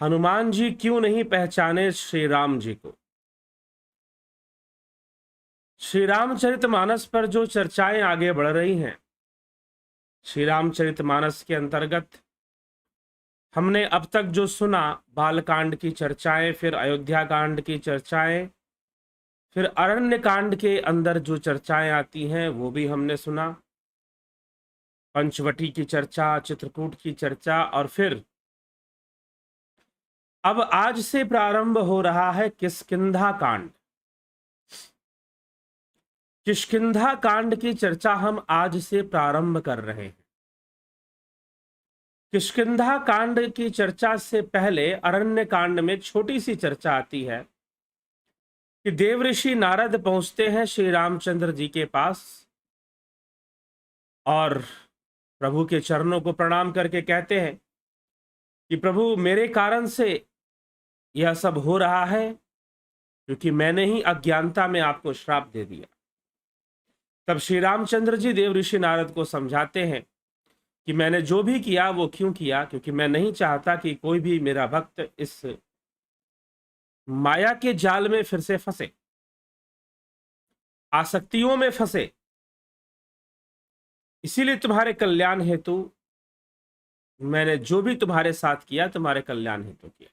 हनुमान जी क्यों नहीं पहचाने श्री राम जी को। श्री रामचरितमानस पर जो चर्चाएं आगे बढ़ रही हैं, श्री रामचरितमानस के अंतर्गत हमने अब तक जो सुना, बालकांड की चर्चाएं, फिर अयोध्या कांड की चर्चाएं, फिर अरण्य कांड के अंदर जो चर्चाएं आती हैं वो भी हमने सुना। पंचवटी की चर्चा, चित्रकूट की चर्चा, और फिर अब आज से प्रारंभ हो रहा है किष्किंधा कांड। किष्किंधा कांड की चर्चा हम आज से प्रारंभ कर रहे हैं। किष्किंधा कांड की चर्चा से पहले अरण्य कांड में छोटी सी चर्चा आती है कि देवऋषि नारद पहुंचते हैं श्री रामचंद्र जी के पास और प्रभु के चरणों को प्रणाम करके कहते हैं कि प्रभु, मेरे कारण से यह सब हो रहा है, क्योंकि मैंने ही अज्ञानता में आपको श्राप दे दिया। तब श्री रामचंद्र जी देवऋषि नारद को समझाते हैं कि मैंने जो भी किया वो क्यों किया, क्योंकि मैं नहीं चाहता कि कोई भी मेरा भक्त इस माया के जाल में फिर से फंसे, आसक्तियों में फंसे। इसीलिए तुम्हारे कल्याण हेतु मैंने जो भी तुम्हारे साथ किया, तुम्हारे कल्याण हेतु किया,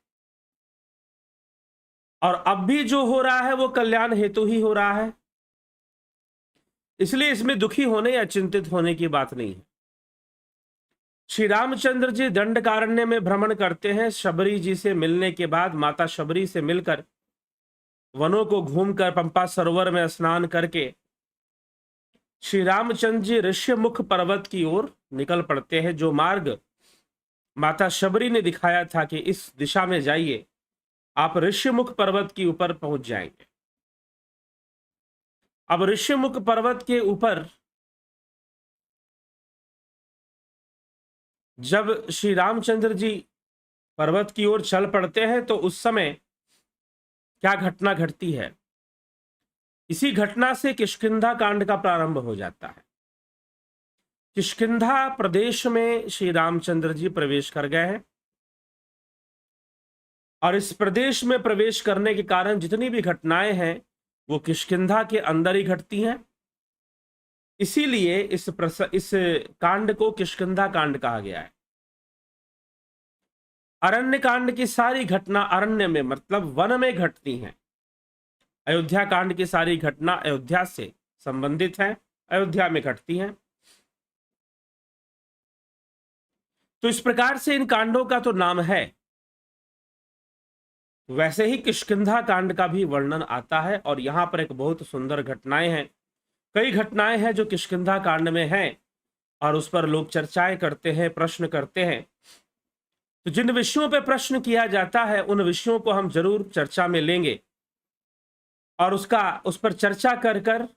और अब भी जो हो रहा है वो कल्याण हेतु ही हो रहा है। इसलिए इसमें दुखी होने या चिंतित होने की बात नहीं है। श्री रामचंद्र जी दंडकारण्य में भ्रमण करते हैं। शबरी जी से मिलने के बाद, माता शबरी से मिलकर, वनों को घूमकर, पंपा सरोवर में स्नान करके श्री रामचंद्र जी ऋष्यमुख पर्वत की ओर निकल पड़ते हैं। जो मार्ग माता शबरी ने दिखाया था कि इस दिशा में जाइए, आप ऋष्यमुख पर्वत के ऊपर पहुंच जाएंगे। अब ऋष्यमुख पर्वत के ऊपर जब श्री रामचंद्र जी पर्वत की ओर चल पड़ते हैं तो उस समय क्या घटना घटती है, इसी घटना से किष्किंधा कांड का प्रारंभ हो जाता है। किष्किंधा प्रदेश में श्री रामचंद्र जी प्रवेश कर गए हैं, और इस प्रदेश में प्रवेश करने के कारण जितनी भी घटनाएं हैं वो किष्किंधा के अंदर ही घटती हैं। इसीलिए इस कांड को किष्किंधा कांड कहा गया है। अरण्य कांड की सारी घटना अरण्य में, मतलब वन में घटती हैं। अयोध्या कांड की सारी घटना अयोध्या से संबंधित है, अयोध्या में घटती हैं। तो इस प्रकार से इन कांडों का तो नाम है, वैसे ही किष्किंधा कांड का भी वर्णन आता है। और यहां पर एक बहुत सुंदर घटनाएं हैं, कई घटनाएं हैं जो किष्किंधा कांड में हैं, और उस पर लोग चर्चाएं करते हैं, प्रश्न करते हैं। तो जिन विषयों पर प्रश्न किया जाता है उन विषयों को हम जरूर चर्चा में लेंगे, और उस पर चर्चा कर कर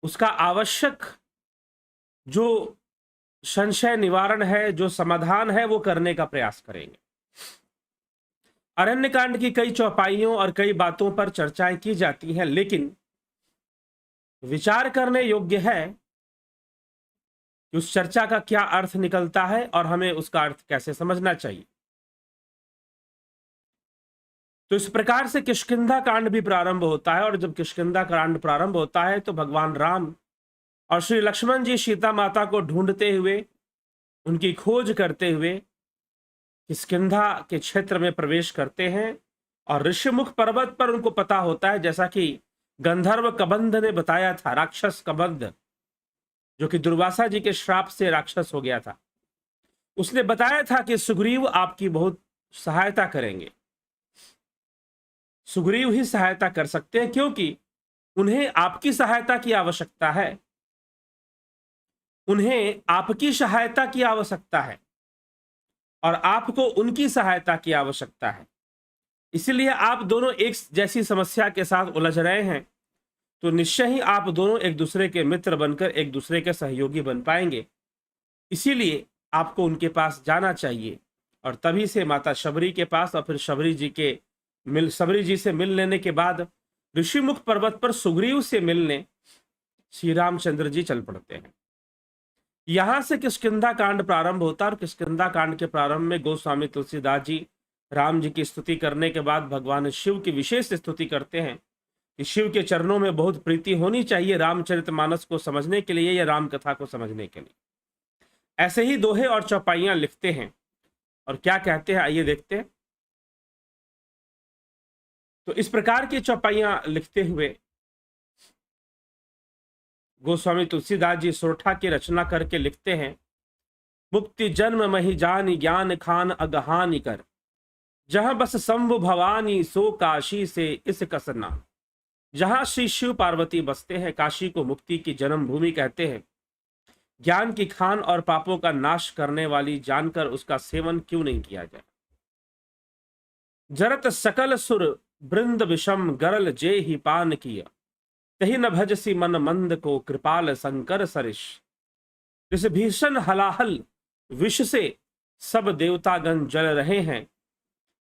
उसका आवश्यक जो संशय निवारण है, जो समाधान है, वो करने का प्रयास करेंगे। अरण्य कांड की कई चौपाइयों और कई बातों पर चर्चाएं की जाती हैं, लेकिन विचार करने योग्य है कि उस चर्चा का क्या अर्थ निकलता है और हमें उसका अर्थ कैसे समझना चाहिए। तो इस प्रकार से किष्किंधा कांड भी प्रारंभ होता है, और जब किष्किंधा कांड प्रारंभ होता है तो भगवान राम और श्री लक्ष्मण जी सीता माता को ढूंढते हुए, उनकी खोज करते हुए किष्किंधा के क्षेत्र में प्रवेश करते हैं। और ऋष्यमुख पर्वत पर उनको पता होता है, जैसा कि गंधर्व कबंध ने बताया था, राक्षस कबंध जो कि दुर्वासा जी के श्राप से राक्षस हो गया था, उसने बताया था कि सुग्रीव आपकी बहुत सहायता करेंगे। सुग्रीव ही सहायता कर सकते हैं, क्योंकि उन्हें आपकी सहायता की आवश्यकता है, उन्हें आपकी सहायता की आवश्यकता है, और आपको उनकी सहायता की आवश्यकता है। इसलिए आप दोनों एक जैसी समस्या के साथ उलझ रहे हैं, तो निश्चय ही आप दोनों एक दूसरे के मित्र बनकर एक दूसरे के सहयोगी बन पाएंगे। इसीलिए आपको उनके पास जाना चाहिए। और तभी से माता शबरी के पास, और फिर शबरी जी से मिल लेने के बाद ऋषिमुख पर्वत पर सुग्रीव से मिलने श्री रामचंद्र जी चल पड़ते हैं। यहां से किष्किंधा कांड प्रारंभ होता है और किष्किंधा कांड के प्रारंभ में गोस्वामी तुलसीदास जी राम जी की स्तुति करने के बाद भगवान शिव की विशेष स्तुति करते हैं कि शिव के चरणों में बहुत प्रीति होनी चाहिए रामचरितमानस को समझने के लिए या राम कथा को समझने के लिए। ऐसे ही दोहे और चौपाइयां लिखते हैं और क्या कहते हैं आइए देखते हैं। तो इस प्रकार की चौपाइयां लिखते हुए गोस्वामी तुलसीदास जी सोरठा की रचना करके लिखते हैं, मुक्ति जन्म मही जानी ज्ञान खान अगहानी कर, जहां बस शंभु भवानी सो काशी से इस कसना। जहां श्री शिव पार्वती बसते हैं काशी को मुक्ति की जन्मभूमि कहते हैं। ज्ञान की खान और पापों का नाश करने वाली जानकर उसका सेवन क्यों नहीं किया जाए। जरत सकल सुर बृंद विषम गरल जे ही पान किया, कही न भजसी मन मंद को कृपाल शंकर सरिष। जिस भीषण हलाहल विष से सब देवतागण जल रहे हैं,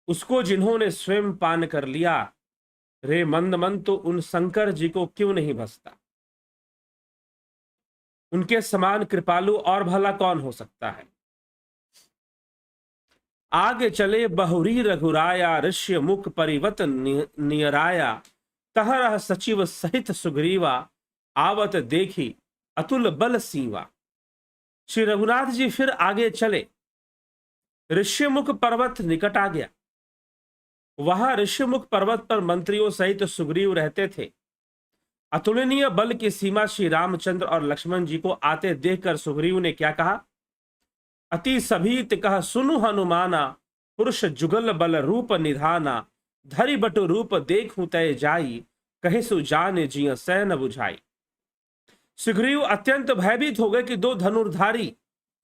उसको जिन्होंने स्वयं पान कर लिया, रे मंद मन तो उन शंकर जी को क्यों नहीं भसता। उनके समान कृपालु और भला कौन हो सकता है। आगे चले बहुरी रघुराया, ऋष्य मुख परिवत नियराया, तहरह सचिव सहित सुग्रीवा, आवत देखी अतुल बल सीवा। श्री रघुनाथ जी फिर आगे चले, ऋष्यमुख पर्वत निकट आ गया। वहां ऋष्यमुख पर्वत पर मंत्रियों सहित सुग्रीव रहते थे। अतुलनीय बल की सीमा श्री रामचंद्र और लक्ष्मण जी को आते देखकर सुग्रीव ने क्या कहा, अति सभीत कह सुनु हनुमाना, पुरुष जुगल बल रूप निधाना, धरि बटु रूप देखूं तय जाई, कहे सु जान जिय सैन बुझाई। सुग्रीव अत्यंत भयभीत हो गए कि दो धनुर्धारी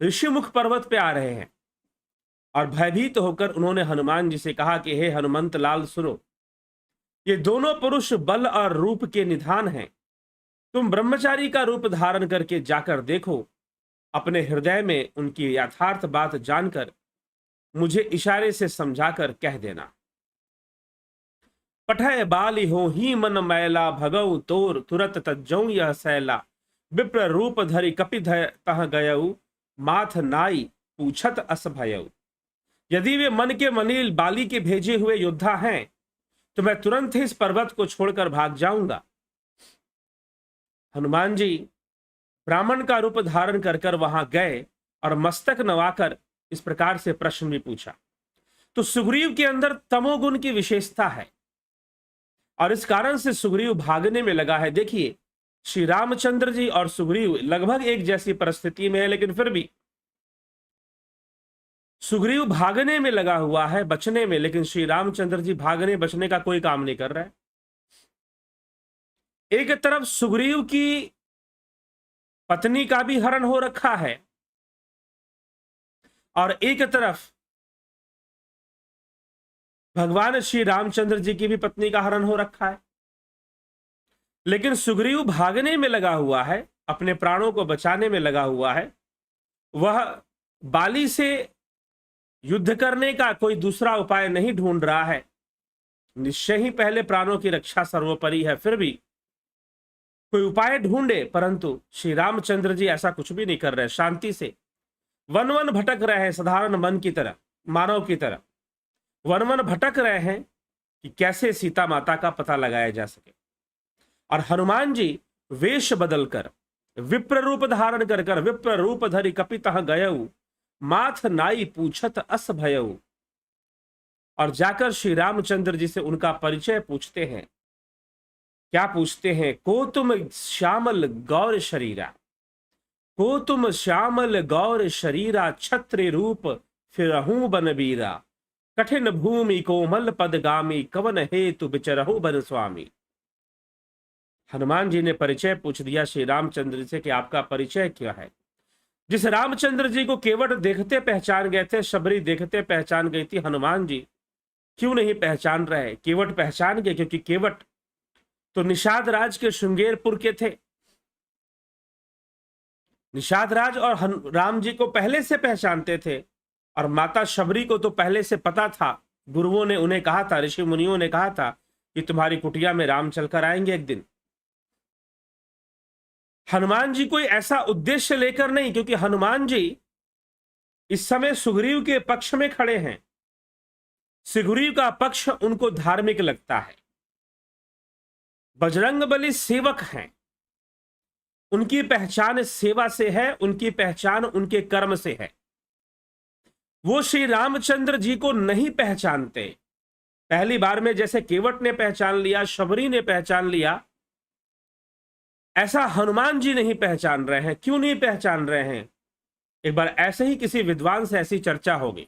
ऋषिमुख पर्वत पे आ रहे हैं और भयभीत होकर उन्होंने हनुमान जी से कहा कि हे हनुमंत लाल सुनो, ये दोनों पुरुष बल और रूप के निधान हैं। तुम ब्रह्मचारी का रूप धारण करके जाकर देखो, अपने हृदय में उनकी यथार्थ बात जानकर मुझे इशारे से समझाकर कह देना। पठय बाली हो ही मन मैला, भगऊ तोर तुरत तज्जऊ यह सैला, विप्र रूप धरि कपि तह गयऊ, माथ नाई पूछत अस भयऊ। यदि वे मन के मनील बाली के भेजे हुए योद्धा हैं तो मैं तुरंत ही इस पर्वत को छोड़कर भाग जाऊंगा। हनुमान जी ब्राह्मण का रूप धारण कर वहां गए और मस्तक नवाकर इस प्रकार से प्रश्न भी पूछा। तो सुग्रीव के अंदर तमोगुण की विशेषता है और इस कारण से सुग्रीव भागने में लगा है। देखिए श्री रामचंद्र जी और सुग्रीव लगभग एक जैसी परिस्थिति में है, लेकिन फिर भी सुग्रीव भागने में लगा हुआ है, बचने में, लेकिन श्री रामचंद्र जी भागने बचने का कोई काम नहीं कर रहे हैं। एक तरफ सुग्रीव की पत्नी का भी हरण हो रखा है और एक तरफ भगवान श्री रामचंद्र जी की भी पत्नी का हरण हो रखा है। लेकिन सुग्रीव भागने में लगा हुआ है, अपने प्राणों को बचाने में लगा हुआ है। वह बाली से युद्ध करने का कोई दूसरा उपाय नहीं ढूंढ रहा है। निश्चय ही पहले प्राणों की रक्षा सर्वोपरि है, फिर भी कोई उपाय ढूंढे, परंतु श्री रामचंद्र जी ऐसा कुछ भी नहीं कर रहे। शांति से वन वन भटक रहे हैं, साधारण मन की तरह, मानव की तरह वन वन भटक रहे हैं कि कैसे सीता माता का पता लगाया जा सके। और हनुमान जी वेश बदलकर विप्र रूप धारण कर विप्र रूप धरि कपितः गयऊ, माथ नाई पूछत अस भयऊ। और जाकर श्री रामचंद्र जी से उनका परिचय पूछते हैं। क्या पूछते हैं, को तुम श्यामल गौर शरीरा, को तुम श्यामल गौर शरीरा, छत्र रूप फिरहूं बनबीरा, कठिन भूमि कोमल पदगामी, कवन हेतु बिचरहु बन स्वामी। हनुमान जी ने परिचय पूछ दिया श्री रामचंद्र से कि आपका परिचय क्या है। जिस रामचंद्र जी को केवट देखते पहचान गए थे, शबरी देखते पहचान गई थी, हनुमान जी क्यों नहीं पहचान रहे। केवट पहचान गए क्योंकि केवट तो निषाद राज के श्रृंगेरपुर के थे। निषाद राज और राम जी को पहले से पहचानते थे और माता शबरी को तो पहले से पता था। गुरुओं ने उन्हें कहा था, ऋषि मुनियों ने कहा था कि तुम्हारी कुटिया में राम चलकर आएंगे एक दिन। हनुमान जी कोई ऐसा उद्देश्य लेकर नहीं, क्योंकि हनुमान जी इस समय सुग्रीव के पक्ष में खड़े हैं। सुग्रीव का पक्ष उनको धार्मिक लगता है। बजरंगबली सेवक हैं, उनकी पहचान सेवा से है, उनकी पहचान उनके कर्म से है। वो श्री रामचंद्र जी को नहीं पहचानते। पहली बार में जैसे केवट ने पहचान लिया, शबरी ने पहचान लिया, ऐसा हनुमान जी नहीं पहचान रहे हैं। क्यों नहीं पहचान रहे हैं? एक बार ऐसे ही किसी विद्वान से ऐसी चर्चा होगी,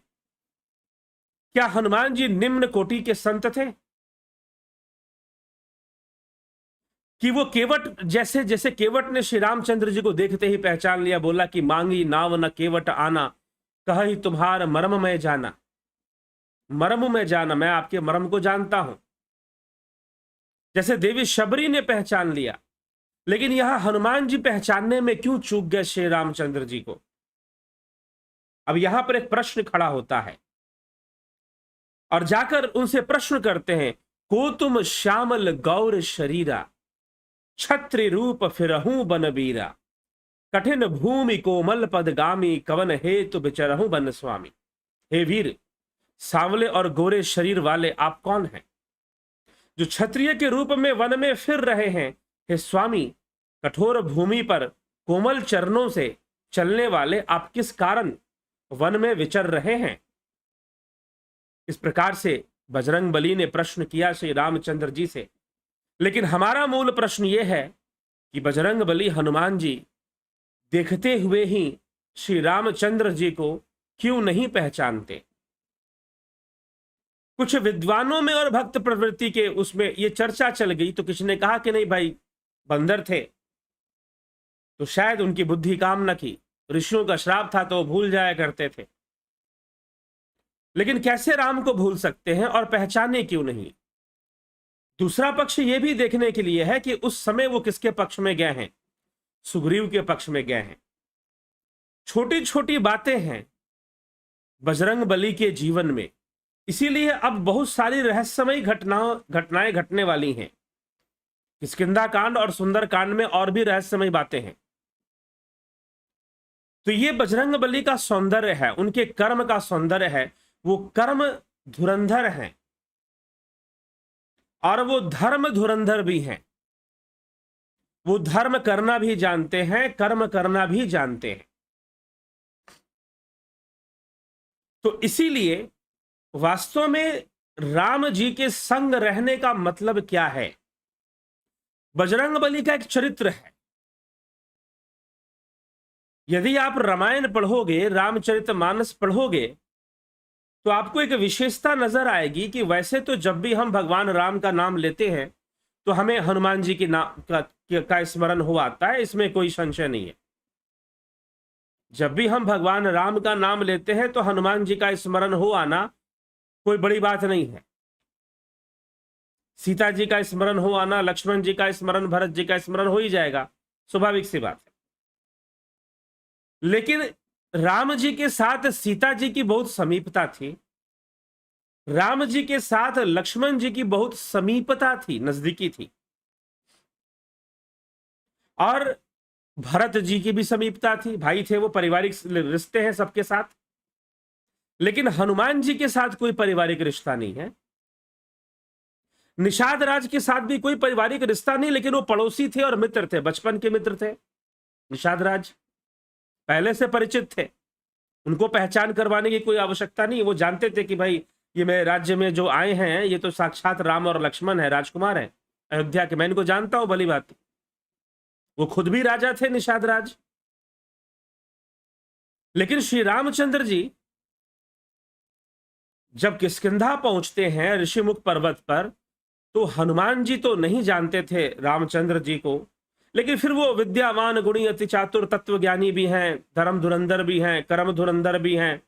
क्या हनुमान जी निम्न कोटि के संत थे कि वो केवट जैसे जैसे केवट ने श्री रामचंद्र जी को देखते ही पहचान लिया, बोला कि मांगी नाव न केवट आना, कहा ही तुम्हार मर्म में जाना। मर्म में जाना, मैं आपके मर्म को जानता हूं। जैसे देवी शबरी ने पहचान लिया, लेकिन यहां हनुमान जी पहचानने में क्यों चूक गए श्री रामचंद्र जी को? अब यहां पर एक प्रश्न खड़ा होता है और जाकर उनसे प्रश्न करते हैं, को तुम श्यामल गौर शरीरा, छत्र रूप फिरहूं बनबीरा, कठिन भूमि कोमल पदगामी, कवन हेतु बिचरहूं बन स्वामी। हे वीर, सांवले और गोरे शरीर वाले आप कौन हैं जो क्षत्रिय के रूप में वन में फिर रहे हैं? हे स्वामी, कठोर भूमि पर कोमल चरणों से चलने वाले आप किस कारण वन में विचर रहे हैं? इस प्रकार से बजरंगबली ने प्रश्न किया श्री रामचंद्र जी से। लेकिन हमारा मूल प्रश्न यह है कि बजरंगबली हनुमान जी देखते हुए ही श्री रामचंद्र जी को क्यों नहीं पहचानते? कुछ विद्वानों में और भक्त प्रवृत्ति के उसमें यह चर्चा चल गई, तो किसी ने कहा कि नहीं भाई, बंदर थे तो शायद उनकी बुद्धि काम न की, ऋषियों का श्राप था तो वो भूल जाया करते थे। लेकिन कैसे राम को भूल सकते हैं और पहचाने क्यों नहीं? दूसरा पक्ष यह भी देखने के लिए है कि उस समय वो किसके पक्ष में गए हैं? सुग्रीव के पक्ष में गए हैं। छोटी छोटी बातें हैं बजरंगबली के जीवन में, इसीलिए अब बहुत सारी रहस्यमयी घटनाएं घटने वाली हैं। किष्किंधा कांड और सुंदर कांड में और भी रहस्यमयी बातें हैं। तो ये बजरंगबली का सौंदर्य है, उनके कर्म का सौंदर्य है। वो कर्म धुरंधर हैं और वो धर्म धुरंधर भी हैं। वो धर्म करना भी जानते हैं, कर्म करना भी जानते हैं। तो इसीलिए वास्तव में राम जी के संग रहने का मतलब क्या है? बजरंगबली का एक चरित्र है। यदि आप रामायण पढ़ोगे, रामचरितमानस पढ़ोगे, तो आपको एक विशेषता नजर आएगी कि वैसे तो जब भी हम भगवान राम का नाम लेते हैं तो हमें हनुमान जी के नाम का स्मरण हो आता है, इसमें कोई संशय नहीं है। जब भी हम भगवान राम का नाम लेते हैं तो हनुमान जी का स्मरण हो आना कोई बड़ी बात नहीं है। सीता जी का स्मरण हो आना, लक्ष्मण जी का स्मरण, भरत जी का स्मरण हो ही जाएगा, स्वाभाविक सी बात है। लेकिन राम जी के साथ सीता जी की बहुत समीपता थी, राम जी के साथ लक्ष्मण जी की बहुत समीपता थी, नजदीकी थी, और भरत जी की भी समीपता थी, भाई थे वो, पारिवारिक रिश्ते हैं सबके साथ। लेकिन हनुमान जी के साथ कोई पारिवारिक रिश्ता नहीं है। निषाद राज के साथ भी कोई पारिवारिक रिश्ता नहीं, लेकिन वो पड़ोसी थे और मित्र थे, बचपन के मित्र थे। निषाद राज पहले से परिचित थे, उनको पहचान करवाने की कोई आवश्यकता नहीं। वो जानते थे कि भाई ये मेरे राज्य में जो आए हैं ये तो साक्षात राम और लक्ष्मण है, राजकुमार है अयोध्या के, मैं इनको जानता हूं, भली बात। वो खुद भी राजा थे, निषाद राज। लेकिन श्री रामचंद्र जी जब किष्किंधा पहुंचते हैं ऋषिमुख पर्वत पर, तो हनुमान जी तो नहीं जानते थे रामचंद्र जी को, लेकिन फिर वो विद्यावान, गुणी, अति चातुर, तत्वज्ञानी भी हैं, धर्म धुरंधर भी हैं, कर्म धुरंधर भी हैं,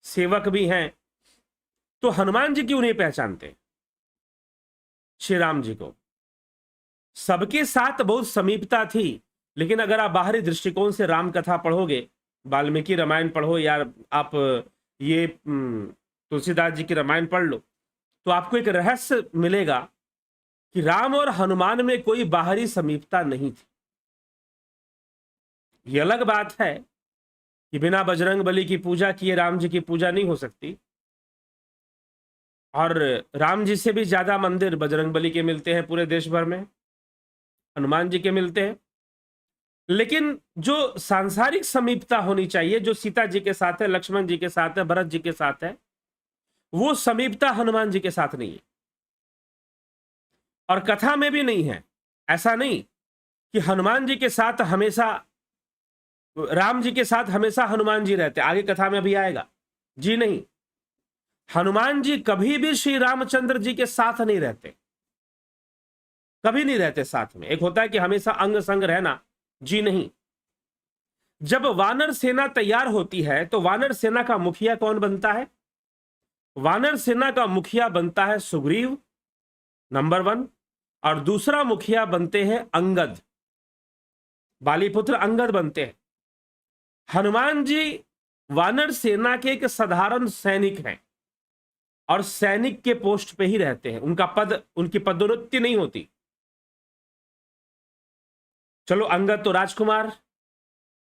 सेवक भी हैं। तो हनुमान जी क्यों नहीं पहचानते श्री राम जी को? सबके साथ बहुत समीपता थी, लेकिन अगर आप बाहरी दृष्टिकोण से राम कथा पढ़ोगे, वाल्मीकि रामायण पढ़ो या आप ये तुलसीदास जी की रामायण पढ़ लो, तो आपको एक रहस्य मिलेगा कि राम और हनुमान में कोई बाहरी समीपता नहीं थी। ये अलग बात है कि बिना बजरंग बली की पूजा किए राम जी की पूजा नहीं हो सकती, और राम जी से भी ज्यादा मंदिर बजरंग बली के मिलते हैं पूरे देश भर में, हनुमान जी के मिलते हैं। लेकिन जो सांसारिक समीपता होनी चाहिए, जो सीता जी के साथ है, लक्ष्मण जी के साथ है, भरत जी के साथ है, वो समीपता हनुमान जी के साथ नहीं है, और कथा में भी नहीं है। ऐसा नहीं कि हनुमान जी के साथ हमेशा, राम जी के साथ हमेशा हनुमान जी रहते, आगे कथा में भी आएगा। जी नहीं, हनुमान जी कभी भी श्री रामचंद्र जी के साथ नहीं रहते, कभी नहीं रहते साथ में। एक होता है कि हमेशा अंग संग रहना, जी नहीं। जब वानर सेना तैयार होती है तो वानर सेना का मुखिया कौन बनता है? वानर सेना का मुखिया बनता है सुग्रीव, नंबर 1, और दूसरा मुखिया बनते हैं अंगद, बालीपुत्र अंगद बनते हैं। हनुमान जी वानर सेना के एक साधारण सैनिक हैं, और सैनिक के पोस्ट पे ही रहते हैं, उनका पद, उनकी पदोन्नति नहीं होती। चलो, अंगद तो राजकुमार,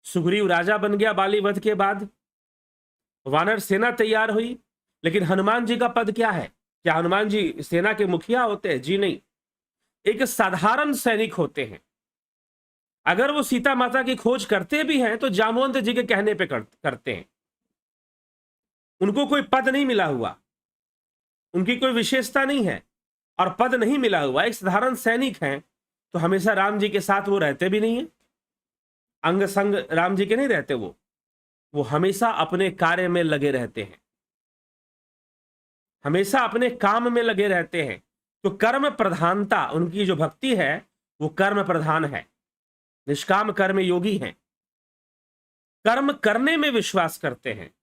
सुग्रीव राजा बन गया बाली वध के बाद, वानर सेना तैयार हुई, लेकिन हनुमान जी का पद क्या है? क्या हनुमान जी सेना के मुखिया होते हैं? जी नहीं, एक साधारण सैनिक होते हैं। अगर वो सीता माता की खोज करते भी हैं तो जामवंत जी के कहने पे करते हैं। उनको कोई पद नहीं मिला हुआ, उनकी कोई विशेषता नहीं है, और पद नहीं मिला हुआ, एक साधारण सैनिक हैं, तो हमेशा राम जी के साथ वो रहते भी नहीं है, अंग संग राम जी के नहीं रहते। वो हमेशा अपने कार्य में लगे रहते हैं, हमेशा अपने काम में लगे रहते हैं। तो कर्म प्रधानता, उनकी जो भक्ति है वो कर्म प्रधान है, निष्काम कर्म योगी हैं, कर्म करने में विश्वास करते हैं।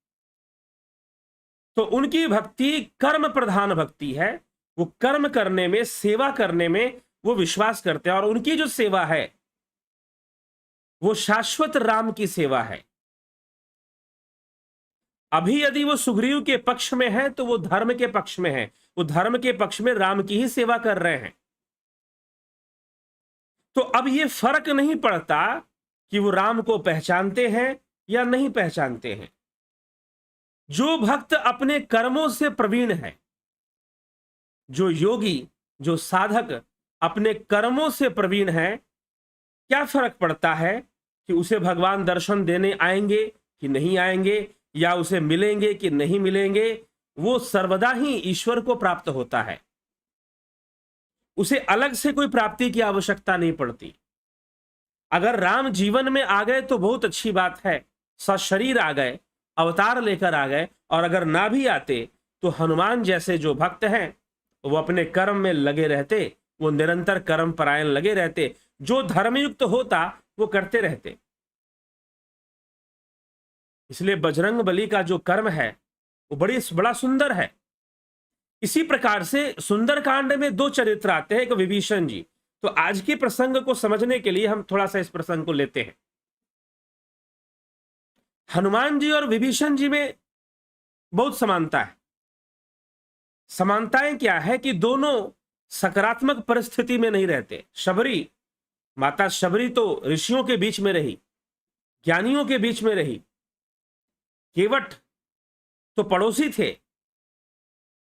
तो उनकी भक्ति कर्म प्रधान भक्ति है, वो कर्म करने में, सेवा करने में वो विश्वास करते हैं, और उनकी जो सेवा है वो शाश्वत राम की सेवा है। अभी यदि वो सुग्रीव के पक्ष में है तो वो धर्म के पक्ष में है, वो धर्म के पक्ष में राम की ही सेवा कर रहे हैं। तो अब ये फर्क नहीं पड़ता कि वो राम को पहचानते हैं या नहीं पहचानते हैं। जो भक्त अपने कर्मों से प्रवीण है, जो योगी, जो साधक अपने कर्मों से प्रवीण है, क्या फर्क पड़ता है कि उसे भगवान दर्शन देने आएंगे कि नहीं आएंगे, या उसे मिलेंगे कि नहीं मिलेंगे? वो सर्वदा ही ईश्वर को प्राप्त होता है, उसे अलग से कोई प्राप्ति की आवश्यकता नहीं पड़ती। अगर राम जीवन में आ गए तो बहुत अच्छी बात है, सशरीर आ गए, अवतार लेकर आ गए, और अगर ना भी आते तो हनुमान जैसे जो भक्त हैं वो अपने कर्म में लगे रहते, वो निरंतर कर्म परायण लगे रहते, जो धर्मयुक्त होता वो करते रहते। इसलिए बजरंग बली का जो कर्म है वो बड़ा सुंदर है। इसी प्रकार से सुंदरकांड में 2 चरित्र आते हैं, एक विभीषण जी। तो आज के प्रसंग को समझने के लिए हम थोड़ा सा इस प्रसंग को लेते हैं। हनुमान जी और विभीषण जी में बहुत समानता है। समानताएं क्या है कि दोनों सकारात्मक परिस्थिति में नहीं रहते। शबरी, माता शबरी तो ऋषियों के बीच में रही, ज्ञानियों के बीच में रही। केवट तो पड़ोसी थे,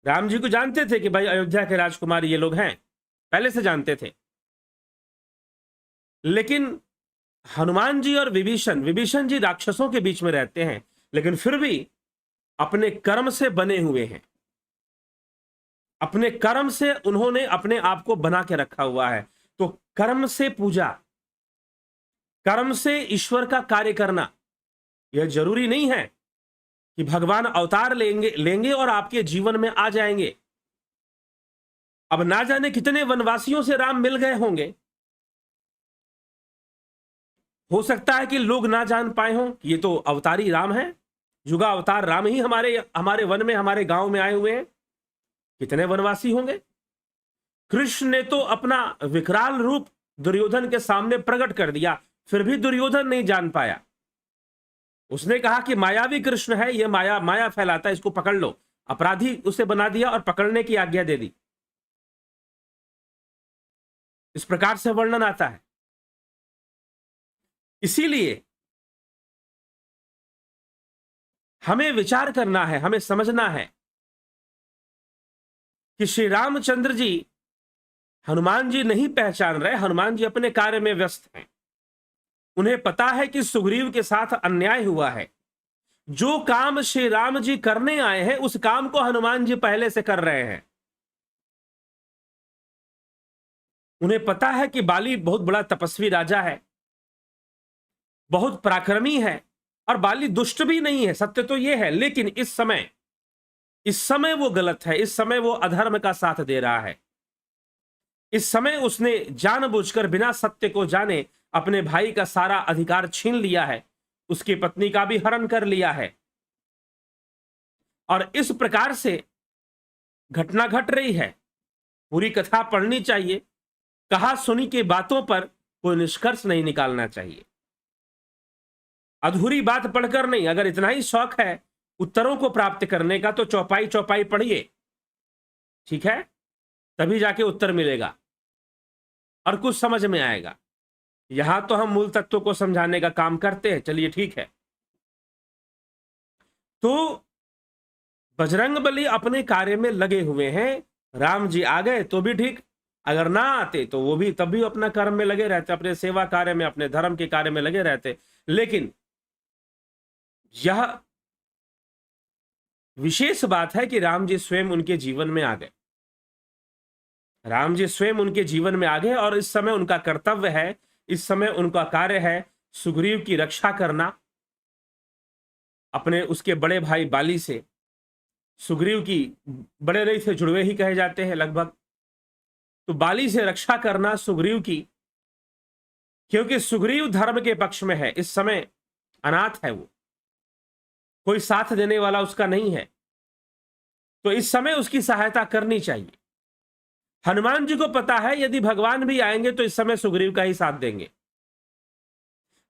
राम जी को जानते थे कि भाई अयोध्या के राजकुमार ये लोग हैं, पहले से जानते थे। लेकिन हनुमान जी और विभीषण जी राक्षसों के बीच में रहते हैं, लेकिन फिर भी अपने कर्म से बने हुए हैं, अपने कर्म से उन्होंने अपने आप को बना के रखा हुआ है। तो कर्म से पूजा, कर्म से ईश्वर का कार्य करना, यह जरूरी नहीं है कि भगवान अवतार लेंगे और आपके जीवन में आ जाएंगे। अब ना जाने कितने वनवासियों से राम मिल गए होंगे, हो सकता है कि लोग ना जान पाए हों ये तो अवतारी राम है, युगा अवतार राम ही हमारे वन में, हमारे गांव में आए हुए हैं। कितने वनवासी होंगे? कृष्ण ने तो अपना विकराल रूप दुर्योधन के सामने प्रकट कर दिया, फिर भी दुर्योधन नहीं जान पाया। उसने कहा कि मायावी कृष्ण है, ये माया फैलाता है, इसको पकड़ लो। अपराधी उसे बना दिया और पकड़ने की आज्ञा दे दी। इस प्रकार से वर्णन आता है। इसीलिए हमें विचार करना है, हमें समझना है कि श्री रामचंद्र जी हनुमान जी नहीं पहचान रहे, हनुमान जी अपने कार्य में व्यस्त हैं। उन्हें पता है कि सुग्रीव के साथ अन्याय हुआ है। जो काम श्री राम जी करने आए हैं उस काम को हनुमान जी पहले से कर रहे हैं। उन्हें पता है कि बाली बहुत बड़ा तपस्वी राजा है, बहुत पराक्रमी है, और बाली दुष्ट भी नहीं है, सत्य तो यह है। लेकिन इस समय वो गलत है, इस समय वो अधर्म का साथ दे रहा है। इस समय उसने जानबूझकर बिना सत्य को जाने अपने भाई का सारा अधिकार छीन लिया है, उसकी पत्नी का भी हरण कर लिया है, और इस प्रकार से घटना घट रही है। पूरी कथा पढ़नी चाहिए, कहा सुनी की बातों पर कोई निष्कर्ष नहीं निकालना चाहिए। अधूरी बात पढ़कर नहीं, अगर इतना ही शौक है उत्तरों को प्राप्त करने का तो चौपाई चौपाई पढ़िए, ठीक है, तभी जाके उत्तर मिलेगा और कुछ समझ में आएगा। यहां तो हम मूल तत्वों को समझाने का काम करते हैं, चलिए ठीक है। तो बजरंगबली अपने कार्य में लगे हुए हैं। राम जी आ गए तो भी ठीक, अगर ना आते तो वो भी तब भी अपना कर्म में लगे रहते, अपने सेवा कार्य में, अपने धर्म के कार्य में लगे रहते। लेकिन यह विशेष बात है कि राम जी स्वयं उनके जीवन में आ गए। राम जी स्वयं उनके जीवन में आ गए और इस समय उनका कर्तव्य है, इस समय उनका कार्य है सुग्रीव की रक्षा करना। अपने उसके बड़े भाई बाली से, सुग्रीव की बड़े नहीं थे, जुड़वे ही कहे जाते हैं लगभग, तो बाली से रक्षा करना सुग्रीव की, क्योंकि सुग्रीव धर्म के पक्ष में है। इस समय अनाथ है, वो कोई साथ देने वाला उसका नहीं है, तो इस समय उसकी सहायता करनी चाहिए। हनुमान जी को पता है यदि भगवान भी आएंगे तो इस समय सुग्रीव का ही साथ देंगे,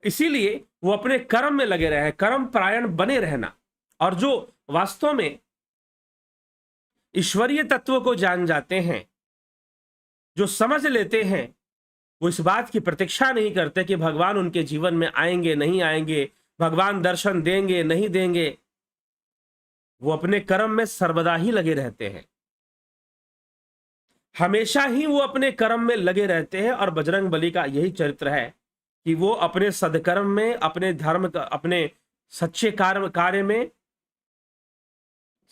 इसीलिए वो अपने कर्म में लगे रहे, कर्म परायण बने रहना। और जो वास्तव में ईश्वरीय तत्व को जान जाते हैं, जो समझ लेते हैं, वो इस बात की प्रतीक्षा नहीं करते कि भगवान उनके जीवन में आएंगे नहीं आएंगे, भगवान दर्शन देंगे नहीं देंगे। वो अपने कर्म में सर्वदा ही लगे रहते हैं, हमेशा ही वो अपने कर्म में लगे रहते हैं। और बजरंगबली का यही चरित्र है कि वो अपने सदकर्म में, अपने धर्म, अपने सच्चे कार्य में,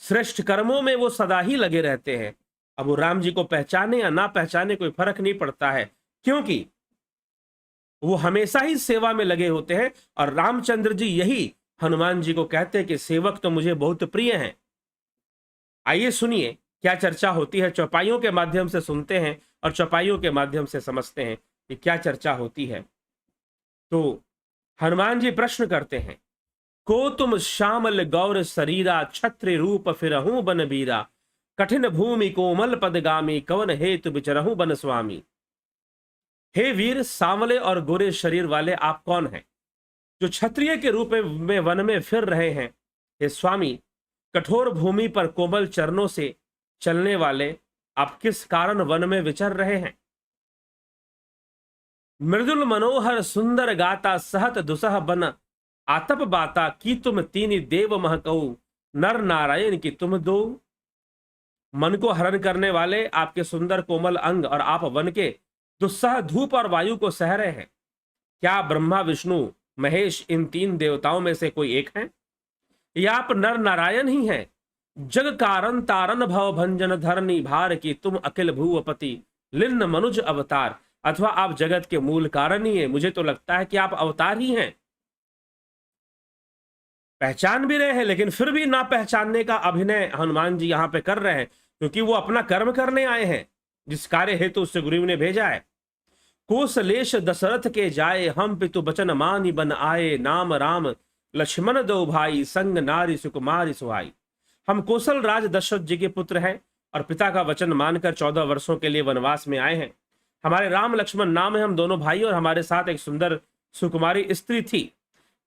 श्रेष्ठ कर्मों में वो सदा ही लगे रहते हैं। अब वो राम जी को पहचाने या ना पहचाने कोई फर्क नहीं पड़ता है, क्योंकि वो हमेशा ही सेवा में लगे होते हैं। और रामचंद्र जी यही हनुमान जी को कहते हैं कि सेवक तो मुझे बहुत प्रिय हैं। आइए सुनिए क्या चर्चा होती है, चौपाइयों के माध्यम से सुनते हैं और चौपाइयों के माध्यम से समझते हैं कि क्या चर्चा होती है। तो हनुमान जी प्रश्न करते हैं, को तुम श्यामल गौर शरीरा, छत्र रूप फिरहूं बन बीरा, कठिन भूमि कोमल पदगामी, कवन हेतु विचरहूं बन स्वामी। हे वीर, सांवले और गोरे शरीर वाले आप कौन हैं जो क्षत्रिय के रूप में वन में फिर रहे हैं? हे स्वामी, कठोर भूमि पर कोमल चरणों से चलने वाले आप किस कारण वन में विचर रहे हैं? मृदुल मनोहर सुंदर गाता, सहत दुसह बन आतप बाता, की तुम तीन देव महकऊ, नर नारायण की तुम दो। मन को हरण करने वाले आपके सुंदर कोमल अंग और आप वन के दुस्सह धूप और वायु को सह रहे हैं। क्या ब्रह्मा विष्णु महेश इन तीन देवताओं में से कोई एक हैं, या आप नर नारायण ही हैं? जग कारण तारन भव भंजन धरनी भार की तुम अखिल भूवपति, लिन्न मनुज अवतार। अथवा आप जगत के मूल कारण ही है। मुझे तो लगता है कि आप अवतार ही हैं। पहचान भी रहे हैं, लेकिन फिर भी ना पहचानने का अभिनय हनुमान जी यहां पे कर रहे हैं, क्योंकि वो अपना कर्म करने आए हैं जिस कार्य हेतु उससे गुरु ने भेजा है। कोसलेश दशरथ के जाए, हम पितु बचन मानि बन आए, नाम राम लक्ष्मण दो भाई, संग नारी सुकुमारी सुहाई। हम कौशल राज दशरथ जी के पुत्र हैं और पिता का वचन मानकर 14 वर्षों के लिए वनवास में आए हैं। हमारे राम लक्ष्मण नाम है, हम दोनों भाई, और हमारे साथ एक सुंदर सुकुमारी स्त्री थी।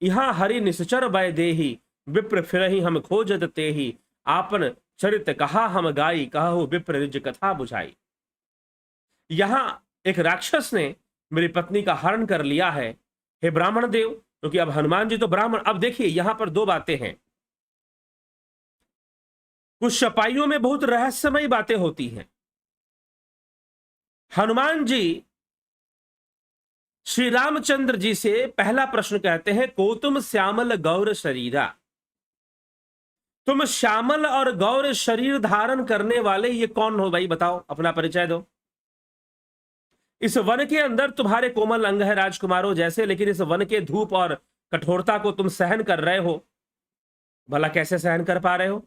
यहाँ हरि निश्चर भय देही, विप्र फिरहि हम खोजत तेहि, आपन चरित कहा हम गाई, कहु विप्र निज कथा बुझाई। यहां एक राक्षस ने मेरी पत्नी का हरण कर लिया है, हे ब्राह्मण देव, क्योंकि अब हनुमान जी तो ब्राह्मण। अब देखिए यहां पर दो बातें हैं। कुछ चपाइयों में बहुत रहस्यमयी बातें होती हैं। हनुमान जी श्री रामचंद्र जी से पहला प्रश्न कहते हैं, को तुम श्यामल गौर शरीरा, तुम श्यामल और गौर शरीर धारण करने वाले ये कौन हो भाई, बताओ, अपना परिचय दो। इस वन के अंदर तुम्हारे कोमल अंग है राजकुमारों जैसे, लेकिन इस वन के धूप और कठोरता को तुम सहन कर रहे हो। भला कैसे सहन कर पा रहे हो?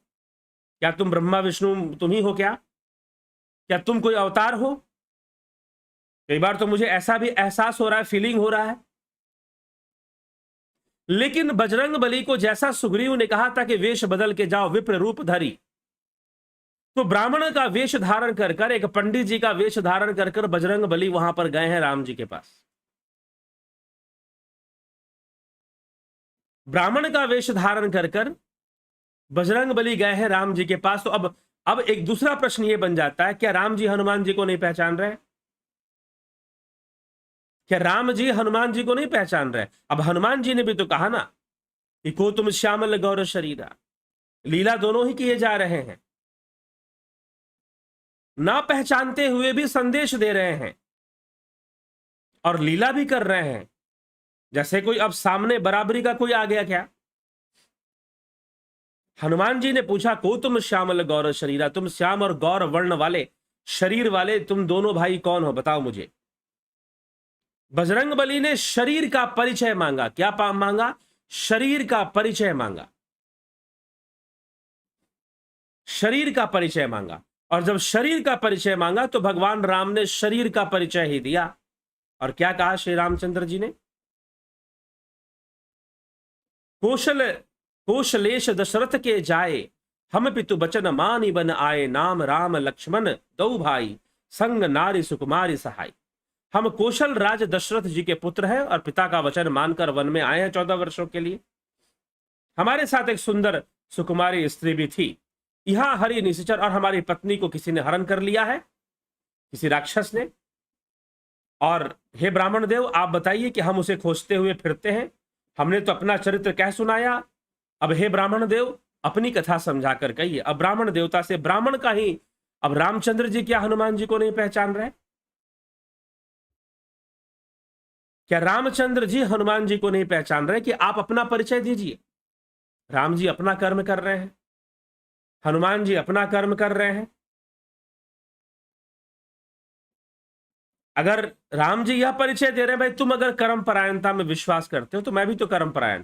क्या तुम ब्रह्मा विष्णु तुम ही हो क्या तुम कोई अवतार हो? कई बार तो मुझे ऐसा भी एहसास हो रहा है, फीलिंग हो रहा है। लेकिन बजरंग बली को जैसा सुग्रीव ने कहा था कि वेश बदल के जाओ विप्र रूप धरी, तो ब्राह्मण का वेश धारण कर कर, एक पंडित जी का वेश धारण कर कर बजरंग बली वहां पर गए हैं राम जी के पास। ब्राह्मण का वेश धारण कर कर बजरंग बली गए हैं राम जी के पास। तो अब एक दूसरा प्रश्न यह बन जाता है, क्या राम जी हनुमान जी को नहीं पहचान रहे? क्या राम जी हनुमान जी को नहीं पहचान रहे? अब हनुमान जी ने भी तो कहा ना कि को तुम श्यामल गौर शरीरा, लीला दोनों ही किए जा रहे हैं, ना पहचानते हुए भी संदेश दे रहे हैं और लीला भी कर रहे हैं। जैसे कोई अब सामने बराबरी का कोई आ गया क्या? हनुमान जी ने पूछा, को तुम श्यामल गौर शरीरा, तुम श्याम और गौर वर्ण वाले शरीर वाले तुम दोनों भाई कौन हो, बताओ मुझे। बजरंग बली ने शरीर का परिचय मांगा। क्या मांगा? शरीर का परिचय मांगा। शरीर का परिचय मांगा। और जब शरीर का परिचय मांगा तो भगवान राम ने शरीर का परिचय ही दिया। और क्या कहा श्री रामचंद्र जी ने? कौशलेश दशरथ के जाए, हम पितु बचन मानी बन आए, नाम राम लक्ष्मण दो भाई, संग नारी सुकुमारी सहाय। हम कौशल राज दशरथ जी के पुत्र हैं और पिता का वचन मानकर वन में आए हैं 14 वर्षों के लिए। हमारे साथ एक सुंदर सुकुमारी स्त्री भी थी। यहां हरि निश्चर और हमारी पत्नी को किसी ने हरण कर लिया है, किसी राक्षस ने। और हे ब्राह्मण देव, आप बताइए कि हम उसे खोजते हुए फिरते हैं। हमने तो अपना चरित्र कह सुनाया, अब हे ब्राह्मण देव अपनी कथा समझा कर कहिए। अब ब्राह्मण देवता से ब्राह्मण का ही, अब रामचंद्र जी क्या हनुमान जी को नहीं पहचान रहे? क्या रामचंद्र जी हनुमान जी को नहीं पहचान रहे? कि आप अपना परिचय दीजिए। राम जी अपना कर्म कर रहे हैं, हनुमान जी अपना कर्म कर रहे हैं। अगर राम जी यह परिचय दे रहे हैं, भाई तुम अगर कर्म परायणता में विश्वास करते हो तो मैं भी तो कर्म परायण,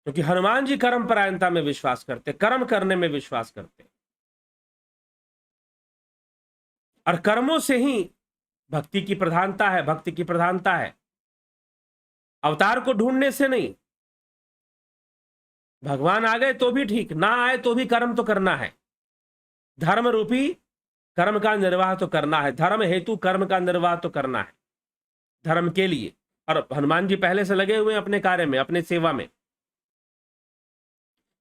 क्योंकि हनुमान जी कर्म परायणता में विश्वास करते, कर्म करने में विश्वास करते, और कर्मों से ही भक्ति की प्रधानता है, भक्ति की प्रधानता है। अवतार को ढूंढने से नहीं। भगवान आ गए तो भी ठीक, ना आए तो भी कर्म तो करना है। धर्म रूपी कर्म का निर्वाह तो करना है, धर्म हेतु कर्म का निर्वाह तो करना है, धर्म के लिए। और हनुमान जी पहले से लगे हुए हैं अपने कार्य में, अपने सेवा में।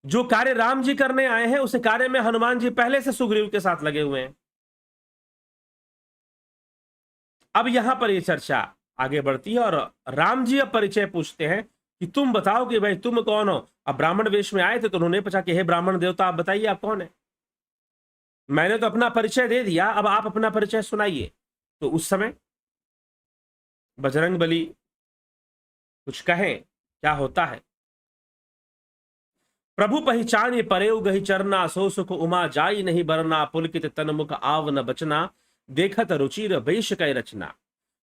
जो कार्य राम जी करने आए हैं उस कार्य में हनुमान जी पहले से सुग्रीव के साथ लगे हुए हैं। अब यहां पर यह चर्चा आगे बढ़ती है और राम जी अब परिचय पूछते हैं कि तुम बताओ कि भाई तुम कौन हो। अब ब्राह्मण वेश में आए थे तो उन्होंने पूछा कि हे ब्राह्मण देवता, आप बताइए आप कौन है। मैंने तो अपना परिचय दे दिया, अब आप अपना परिचय सुनाइए। तो उस समय बजरंग बली कुछ कहें, क्या होता है। प्रभु पहचान परेव गही चरना, सो सुख उमा जाई नहीं बरना, पुलकित तनमुख आव न बचना, देखत रुचिर वेश कै रचना।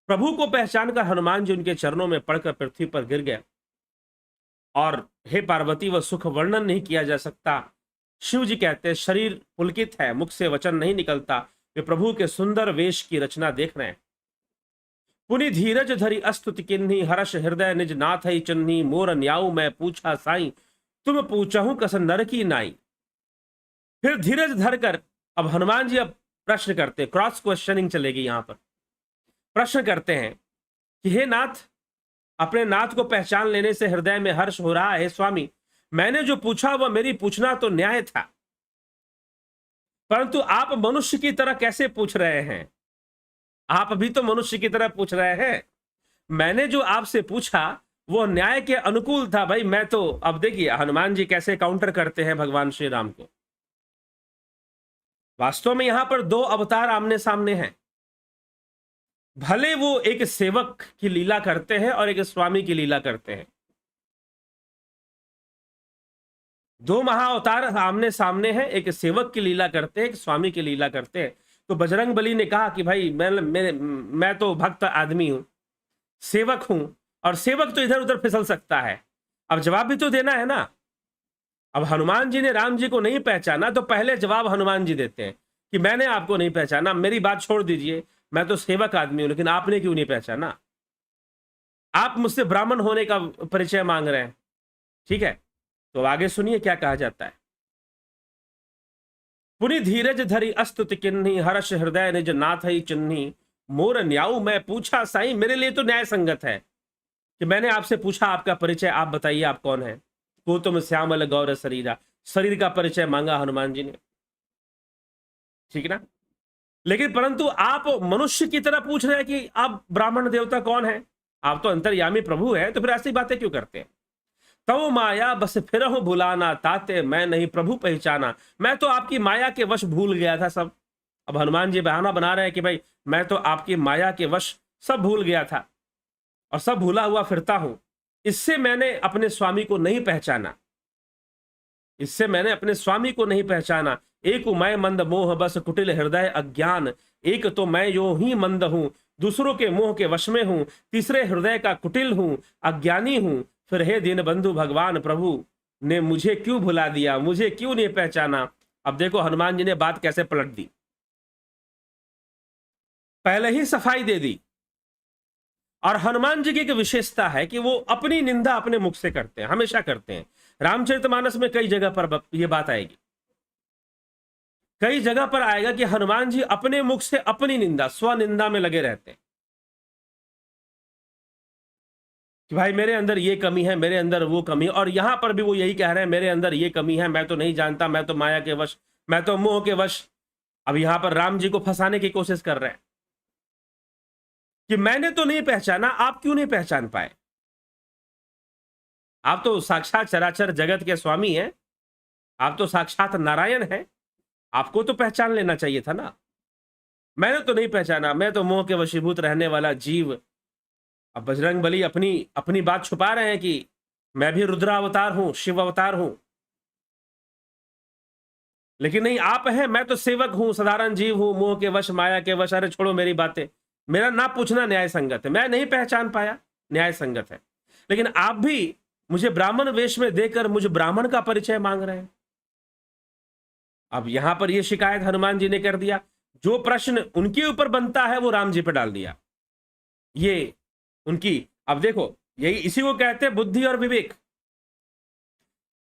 प्रभु को पहचान कर हनुमान जी उनके चरणों में पड़कर पृथ्वी पर गिर गए। और हे पार्वती, वह सुख वर्णन नहीं किया जा सकता। शिव जी कहते हैं शरीर पुलकित है, मुख से वचन नहीं निकलता। वे प्रभु के सुंदर वेश की रचना देख रहे हैं। पुनि धीरज धरी अस्तुति किन्ही, हर्ष हृदय निज नाथ ही चन्ही, मोर न्याऊ मैं पूछा साई, तुम पूछहु कस नर की नाई। फिर धीरज धरकर अब हनुमान जी अब प्रश्न करते, क्रॉस क्वेश्चनिंग चलेगी यहां पर। प्रश्न करते हैं कि हे नाथ, अपने नाथ को पहचान लेने से हृदय में हर्ष हो रहा है। स्वामी, मैंने जो पूछा वह मेरी पूछना तो न्याय था, परंतु आप मनुष्य की तरह कैसे पूछ रहे हैं? आप भी तो मनुष्य की तरह पूछ रहे हैं। मैंने जो आपसे पूछा वो न्याय के अनुकूल था। भाई मैं तो, अब देखिए हनुमान जी कैसे काउंटर करते हैं भगवान श्री राम को। वास्तव में यहां पर दो अवतार आमने सामने हैं। भले वो एक सेवक की लीला करते हैं और एक स्वामी की लीला करते हैं, दो महाअवतार आमने सामने हैं, एक सेवक की लीला करते हैं, एक स्वामी की लीला करते हैं। तो बजरंग बली ने कहा कि भाई मैं तो भक्त आदमी हूं, सेवक हूं, और सेवक तो इधर उधर फिसल सकता है, अब जवाब भी तो देना है ना। अब हनुमान जी ने राम जी को नहीं पहचाना तो पहले जवाब हनुमान जी देते हैं कि मैंने आपको नहीं पहचाना, मेरी बात छोड़ दीजिए, मैं तो सेवक आदमी हूं, लेकिन आपने क्यों नहीं पहचाना? आप मुझसे ब्राह्मण होने का परिचय मांग रहे हैं, ठीक है। तो आगे सुनिए क्या कहा जाता है। पुनि धीरज धरी अस्तुत किन्ही, हर्ष हृदय निज नाथ ही चिन्ही, मोर न्याऊ मैं पूछा साई। मेरे लिए तो न्याय संगत है कि मैंने आपसे पूछा आपका परिचय, आप बताइए आप कौन है। को तुम श्यामल गौर शरीरा, शरीर का परिचय मांगा हनुमान जी ने, ठीक ना। लेकिन परंतु आप मनुष्य की तरह पूछ रहे हैं कि आप ब्राह्मण देवता कौन है, आप तो अंतर्यामी प्रभु हैं, तो फिर ऐसी बातें क्यों करते हैं। तव माया बस फिरहु भुलाना, ताते मैं नहीं प्रभु पहचाना। मैं तो आपकी माया के वश भूल गया था सब। अब हनुमान जी बहाना बना रहे हैं कि भाई मैं तो आपकी माया के वश सब भूल गया था और सब भूला हुआ फिरता हूं, इससे मैंने अपने स्वामी को नहीं पहचाना, इससे मैंने अपने स्वामी को नहीं पहचाना। एक मैं मंद मोह बस कुटिल हृदय अज्ञान, एक तो मैं यो ही मंद हूं, दूसरों के मोह के वश में हूं, तीसरे हृदय का कुटिल हूं, अज्ञानी हूं। फिर हे दीन बंधु भगवान प्रभु ने मुझे क्यों भुला दिया, मुझे क्यों नहीं पहचाना। अब देखो हनुमान जी ने बात कैसे पलट दी, पहले ही सफाई दे दी। और हनुमान जी की एक विशेषता है कि वो अपनी निंदा अपने मुख से करते हैं, हमेशा करते हैं। रामचरितमानस में कई जगह पर यह बात आएगी, कई जगह पर आएगा कि हनुमान जी अपने मुख से अपनी निंदा, स्वनिंदा में लगे रहते हैं कि भाई मेरे अंदर ये कमी है, मेरे अंदर वो कमी है। और यहां पर भी वो यही कह रहे हैं मेरे अंदर ये कमी है, मैं तो नहीं जानता, मैं तो माया के वश, मैं तो मोह के वश। अब यहां पर राम जी को फंसाने की कोशिश कर रहे हैं कि मैंने तो नहीं पहचाना, आप क्यों नहीं पहचान पाए? आप तो साक्षात चराचर जगत के स्वामी हैं, आप तो साक्षात नारायण हैं, आपको तो पहचान लेना चाहिए था ना। मैंने तो नहीं पहचाना, मैं तो मोह के वशीभूत रहने वाला जीव। अब बजरंग बली अपनी अपनी बात छुपा रहे हैं कि मैं भी रुद्रावतार हूं, शिव अवतार हूं, लेकिन नहीं आप हैं, मैं तो सेवक हूं, साधारण जीव हूं, मोह के वश, माया के वश। अरे छोड़ो मेरी बातें, मेरा ना पूछना न्याय संगत है, मैं नहीं पहचान पाया, न्याय संगत है। लेकिन आप भी मुझे ब्राह्मण वेश में देकर मुझे ब्राह्मण का परिचय मांग रहे हैं। अब यहां पर यह शिकायत हनुमान जी ने कर दिया, जो प्रश्न उनके ऊपर बनता है वो राम जी पर डाल दिया। ये उनकी, अब देखो यही इसी को कहते हैं बुद्धि और विवेक।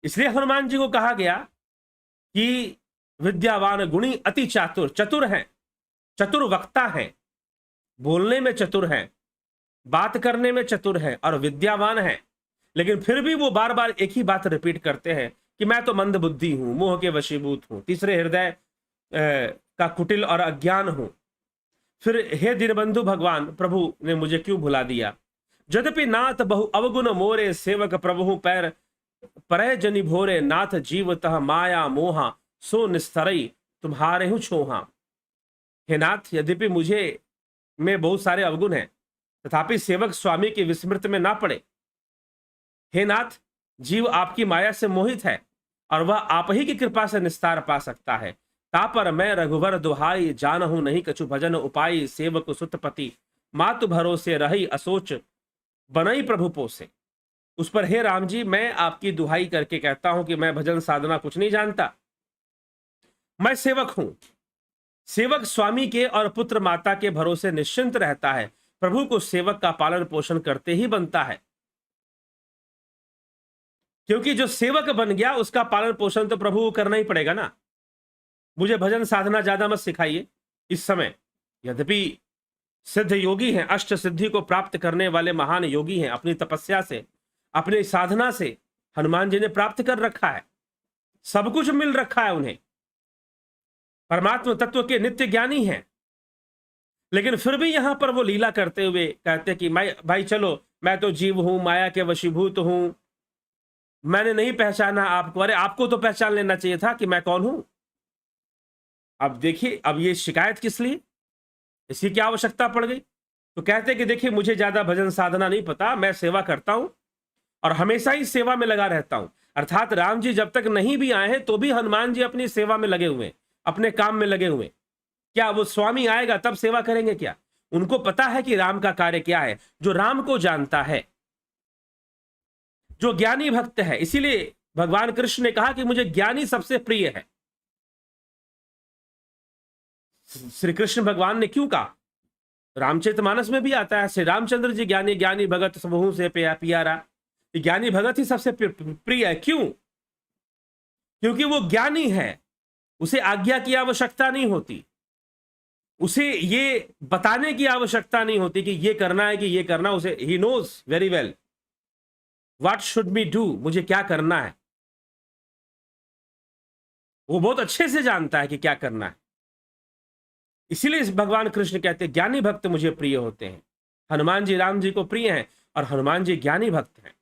इसलिए हनुमान जी को कहा गया कि विद्यावान गुणी अति चातुर, चतुर हैं, चतुर वक्ता हैं, बोलने में चतुर हैं, बात करने में चतुर हैं और विद्यावान हैं। लेकिन फिर भी वो बार बार एक ही बात रिपीट करते हैं कि मैं तो मंद बुद्धि हूं, मोह के वशीभूत हूं, तीसरे हृदय का कुटिल और अज्ञान हूं। फिर हे दीनबंधु भगवान प्रभु ने मुझे क्यों भुला दिया। यद्यपि नाथ बहु अवगुण मोरे, सेवक प्रभु पैर परय जनि भोरे, नाथ जीवतः माया मोहा, सो निस्तरई तुम्हारे हूं छोहा। हे नाथ, यद्यपि मुझे में बहुत सारे अवगुण हैं, तथापि सेवक स्वामी की विस्मृति में ना पड़े। हे नाथ, जीव आपकी माया से मोहित है और वह आप ही की कृपा से निस्तार पा सकता है। तापर मैं रघुवर दुहाई, जानहु नहीं कछु भजन उपाई, सेवक सुतपति मातु भरोसे रही, असोच बनई प्रभु पोसे। उस पर हे राम जी, मैं आपकी दुहाई करके कहता हूं कि मैं भजन साधना कुछ नहीं जानता, मैं सेवक हूं। सेवक स्वामी के और पुत्र माता के भरोसे निश्चिंत रहता है, प्रभु को सेवक का पालन पोषण करते ही बनता है। क्योंकि जो सेवक बन गया उसका पालन पोषण तो प्रभु को करना ही पड़ेगा ना। मुझे भजन साधना ज्यादा मत सिखाइए इस समय। यद्यपि सिद्ध योगी हैं, अष्ट सिद्धि को प्राप्त करने वाले महान योगी हैं, अपनी तपस्या से, अपनी साधना से हनुमान जी ने प्राप्त कर रखा है, सब कुछ मिल रखा है उन्हें, परमात्मा तत्व के नित्य ज्ञानी हैं। लेकिन फिर भी यहां पर वो लीला करते हुए कहते कि मैं भाई चलो मैं तो जीव हूं, माया के वशीभूत हूं, मैंने नहीं पहचाना आपको। अरे आपको तो पहचान लेना चाहिए था कि मैं कौन हूं। अब देखिए, अब ये शिकायत किस लिए, इसकी क्या आवश्यकता पड़ गई? तो कहते कि देखिए मुझे ज्यादा भजन साधना नहीं पता, मैं सेवा करता हूं और हमेशा ही सेवा में लगा रहता हूं। अर्थात राम जी जब तक नहीं भी आए हैं तो भी हनुमान जी अपनी सेवा में लगे हुए, अपने काम में लगे हुए। क्या वो स्वामी आएगा तब सेवा करेंगे क्या? उनको पता है कि राम का कार्य क्या है। जो राम को जानता है, जो ज्ञानी भक्त है, इसीलिए भगवान कृष्ण ने कहा कि मुझे ज्ञानी सबसे प्रिय है। श्री कृष्ण भगवान ने क्यों कहा? रामचरितमानस में भी आता है, श्री रामचंद्र जी ज्ञानी, ज्ञानी भगत सबहू से प्यारा। ज्ञानी भगत ही सबसे प्रिय है। क्यों? क्योंकि वो ज्ञानी है, उसे आज्ञा की आवश्यकता नहीं होती, उसे ये बताने की आवश्यकता नहीं होती कि ये करना है कि ये करना। उसे he knows very well what should me do, मुझे क्या करना है। वो बहुत अच्छे से जानता है कि क्या करना है। इसीलिए भगवान कृष्ण कहते हैं ज्ञानी भक्त मुझे प्रिय होते हैं। हनुमान जी राम जी को प्रिय हैं और हनुमान जी ज्ञानी भक्त हैं।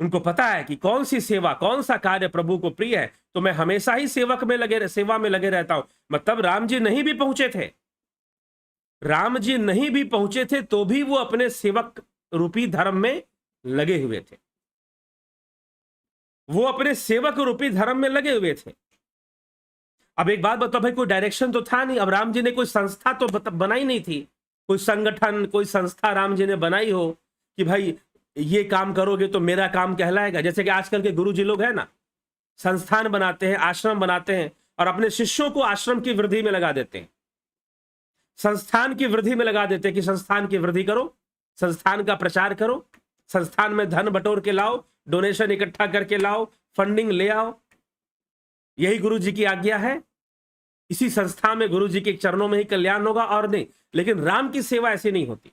उनको पता है कि कौन सी सेवा, कौन सा कार्य प्रभु को प्रिय है, तो मैं हमेशा ही सेवा में लगे रहता हूं। मतलब राम जी नहीं भी पहुंचे थे, राम जी नहीं भी पहुंचे थे तो भी वो अपने सेवक रूपी धर्म में लगे हुए थे। वो अपने सेवक रूपी धर्म में लगे हुए थे। अब एक बात बताओ भाई, कोई डायरेक्शन तो था नहीं। अब राम जी ने कोई संस्था तो बनाई नहीं थी, कोई संगठन, कोई संस्था राम जी ने बनाई हो कि भाई ये काम करोगे तो मेरा काम कहलाएगा। जैसे कि आजकल के गुरु जी लोग हैं ना, संस्थान बनाते हैं, आश्रम बनाते हैं और अपने शिष्यों को आश्रम की वृद्धि में लगा देते हैं, संस्थान की वृद्धि में लगा देते हैं कि संस्थान की वृद्धि करो, संस्थान का प्रचार करो, संस्थान में धन बटोर के लाओ, डोनेशन इकट्ठा करके लाओ, फंडिंग ले आओ। यही गुरु जी की आज्ञा है। इसी संस्था में गुरु जी के चरणों में ही कल्याण होगा और नहीं। लेकिन राम की सेवा ऐसी नहीं होती।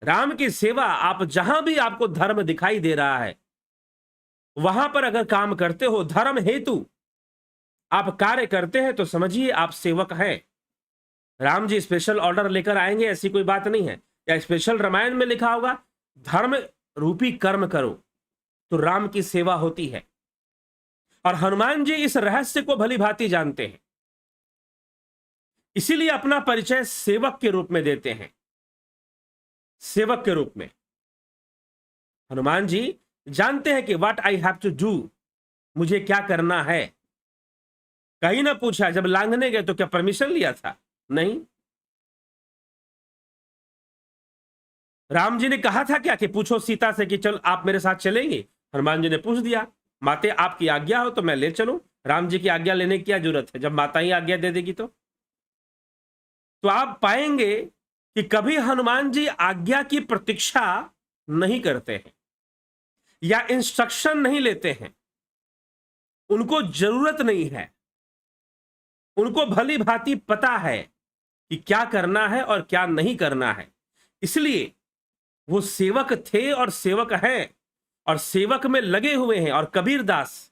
राम की सेवा, आप जहां भी आपको धर्म दिखाई दे रहा है वहां पर अगर काम करते हो, धर्म हेतु आप कार्य करते हैं, तो समझिए आप सेवक हैं। राम जी स्पेशल ऑर्डर लेकर आएंगे ऐसी कोई बात नहीं है, या स्पेशल रामायण में लिखा होगा धर्म रूपी कर्म करो तो राम की सेवा होती है। और हनुमान जी इस रहस्य को भली भांति जानते हैं, इसीलिए अपना परिचय सेवक के रूप में देते हैं। सेवक के रूप में हनुमान जी जानते हैं कि what I have to do, मुझे क्या करना है। कहीं ना पूछा, जब लांघने गए तो क्या परमिशन लिया था? नहीं। राम जी ने कहा था क्या कि पूछो सीता से कि चल आप मेरे साथ चलेंगे? हनुमान जी ने पूछ दिया, माते आपकी आज्ञा हो तो मैं ले चलूं। राम जी की आज्ञा लेने की क्या जरूरत है जब माता ही आज्ञा दे देगी? तो आप पाएंगे कि कभी हनुमान जी आज्ञा की प्रतीक्षा नहीं करते हैं या इंस्ट्रक्शन नहीं लेते हैं। उनको जरूरत नहीं है, उनको भली भांति पता है कि क्या करना है और क्या नहीं करना है। इसलिए वो सेवक थे और सेवक हैं और सेवक में लगे हुए हैं। और कबीरदास,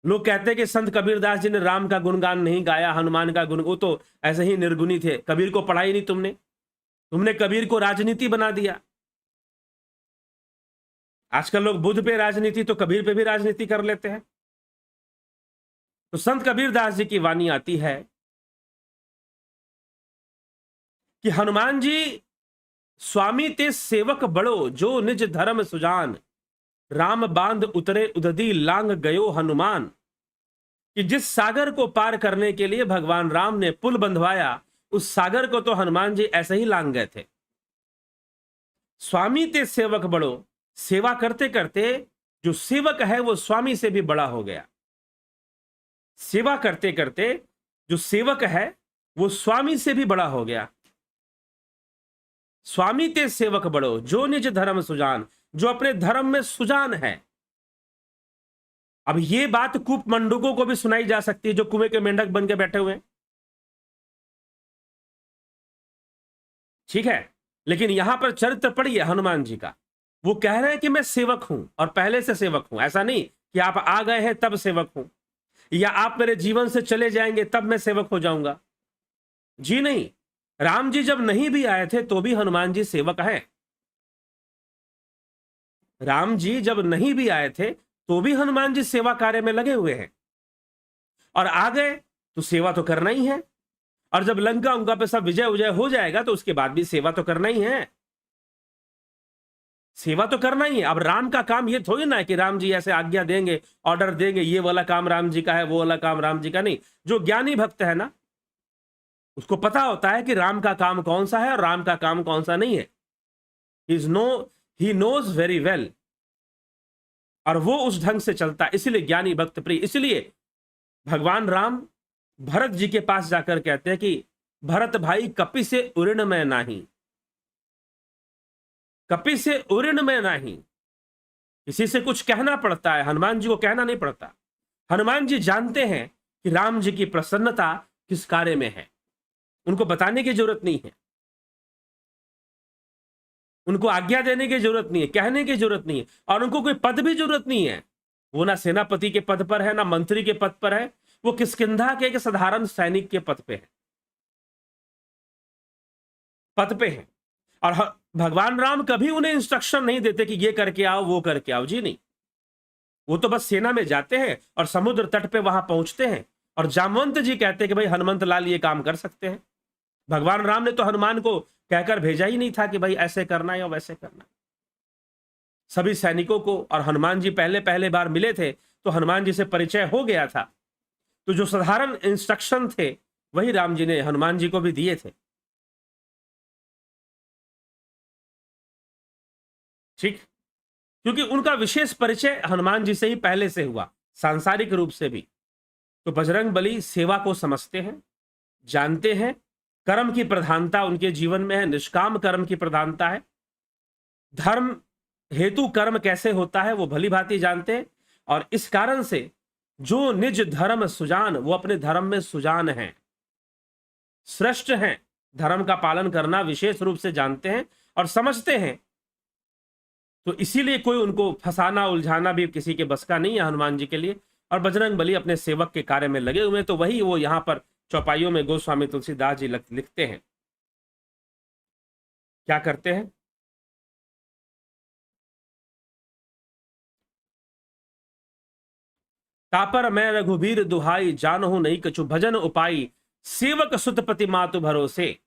लोग कहते हैं कि संत कबीरदास जी ने राम का गुणगान नहीं गाया, हनुमान का गुण, वो तो ऐसे ही निर्गुणी थे। कबीर को पढ़ा ही नहीं तुमने, तुमने कबीर को राजनीति बना दिया। आजकल लोग बुद्ध पे राजनीति तो कबीर पे भी राजनीति कर लेते हैं। तो संत कबीरदास जी की वाणी आती है कि हनुमान जी स्वामी ते सेवक बड़ो, जो निज धर्म सुजान, राम बांध उतरे उददी लांग गयो हनुमान। कि जिस सागर को पार करने के लिए भगवान राम ने पुल बंधवाया, उस सागर को तो हनुमान जी ऐसे ही लांग गए थे। स्वामी ते सेवक बड़ो, सेवा करते करते जो सेवक है वो स्वामी से भी बड़ा हो गया। सेवा करते करते जो सेवक है वो स्वामी से भी बड़ा हो गया। स्वामी ते सेवक बड़ो, जो निज धर्म सुजान, जो अपने धर्म में सुजान है। अब ये बात कूप मंडूकों को भी सुनाई जा सकती है जो कुएं के मेंढक बन के बैठे हुए हैं, ठीक है। लेकिन यहां पर चरित्र पढ़िए हनुमान जी का, वो कह रहे हैं कि मैं सेवक हूं और पहले से सेवक हूं। ऐसा नहीं कि आप आ गए हैं तब सेवक हूं, या आप मेरे जीवन से चले जाएंगे तब मैं सेवक हो जाऊंगा। जी नहीं, राम जी जब नहीं भी आए थे तो भी हनुमान जी सेवक हैं। राम जी जब नहीं भी आए थे तो भी हनुमान जी सेवा कार्य में लगे हुए हैं, और आ गए तो सेवा तो करना ही है। और जब लंका उनका पे सब विजय उजय हो जाएगा तो उसके बाद भी सेवा तो करना ही है, सेवा तो करना ही है। अब राम का काम ये थोड़ी ना है कि राम जी ऐसे आज्ञा देंगे, ऑर्डर देंगे, ये वाला काम राम जी का है, वो वाला काम राम जी का नहीं। जो ज्ञानी भक्त है ना, उसको पता होता है कि राम का काम कौन सा है और राम का काम कौन सा नहीं है। ही नोज वेरी वेल, और वो उस ढंग से चलता है, इसलिए ज्ञानी भक्त प्रिय। इसलिए भगवान राम भरत जी के पास जाकर कहते हैं कि भरत भाई कपि से उऋण में नाही, कपि से उऋण में नाही। किसी से कुछ कहना पड़ता है, हनुमान जी को कहना नहीं पड़ता। हनुमान जी जानते हैं कि राम जी की प्रसन्नता किस कार्य में है, उनको बताने की जरूरत नहीं है, उनको आज्ञा देने की जरूरत नहीं है, कहने की जरूरत नहीं है, और उनको कोई पद भी जरूरत नहीं है। वो ना सेनापति के पद पर है, ना मंत्री के पद पर है, वो किष्किंधा के एक साधारण सैनिक के पद पे है, पद पे है। और भगवान राम कभी उन्हें इंस्ट्रक्शन नहीं देते कि ये करके आओ, वो करके आओ, जी नहीं। वो तो बस सेना में जाते हैं और समुद्र तट पे वहां पहुंचते हैं, और जामवंत जी कहते हैं कि भाई हनुमंत लाल ये काम कर सकते हैं। भगवान राम ने तो हनुमान को कहकर भेजा ही नहीं था कि भाई ऐसे करना है या वैसे करना है। सभी सैनिकों को, और हनुमान जी पहले पहले बार मिले थे तो हनुमान जी से परिचय हो गया था, तो जो साधारण इंस्ट्रक्शन थे वही राम जी ने हनुमान जी को भी दिए थे। ठीक, क्योंकि उनका विशेष परिचय हनुमान जी से ही पहले से हुआ, सांसारिक रूप से भी। तो बजरंग बली सेवा को समझते हैं, जानते हैं, कर्म की प्रधानता उनके जीवन में है, निष्काम कर्म की प्रधानता है। धर्म हेतु कर्म कैसे होता है वो भली भांति जानते हैं, और इस कारण से जो निज धर्म सुजान, वो अपने धर्म में सुजान हैं, श्रेष्ठ हैं, धर्म का पालन करना विशेष रूप से जानते हैं और समझते हैं। तो इसीलिए कोई उनको फंसाना उलझाना भी किसी के बस का नहीं है हनुमान जी के लिए। और बजरंग बली अपने सेवक के कार्य में लगे हुए, तो वही वो यहां पर चौपाइयों में गोस्वामी तुलसीदास जी लिखते हैं। क्या करते हैं? तापर मैं रघुबीर दुहाई, जानहु नहीं कछु भजन उपाई, सेवक सुतपति मातु भरोसे।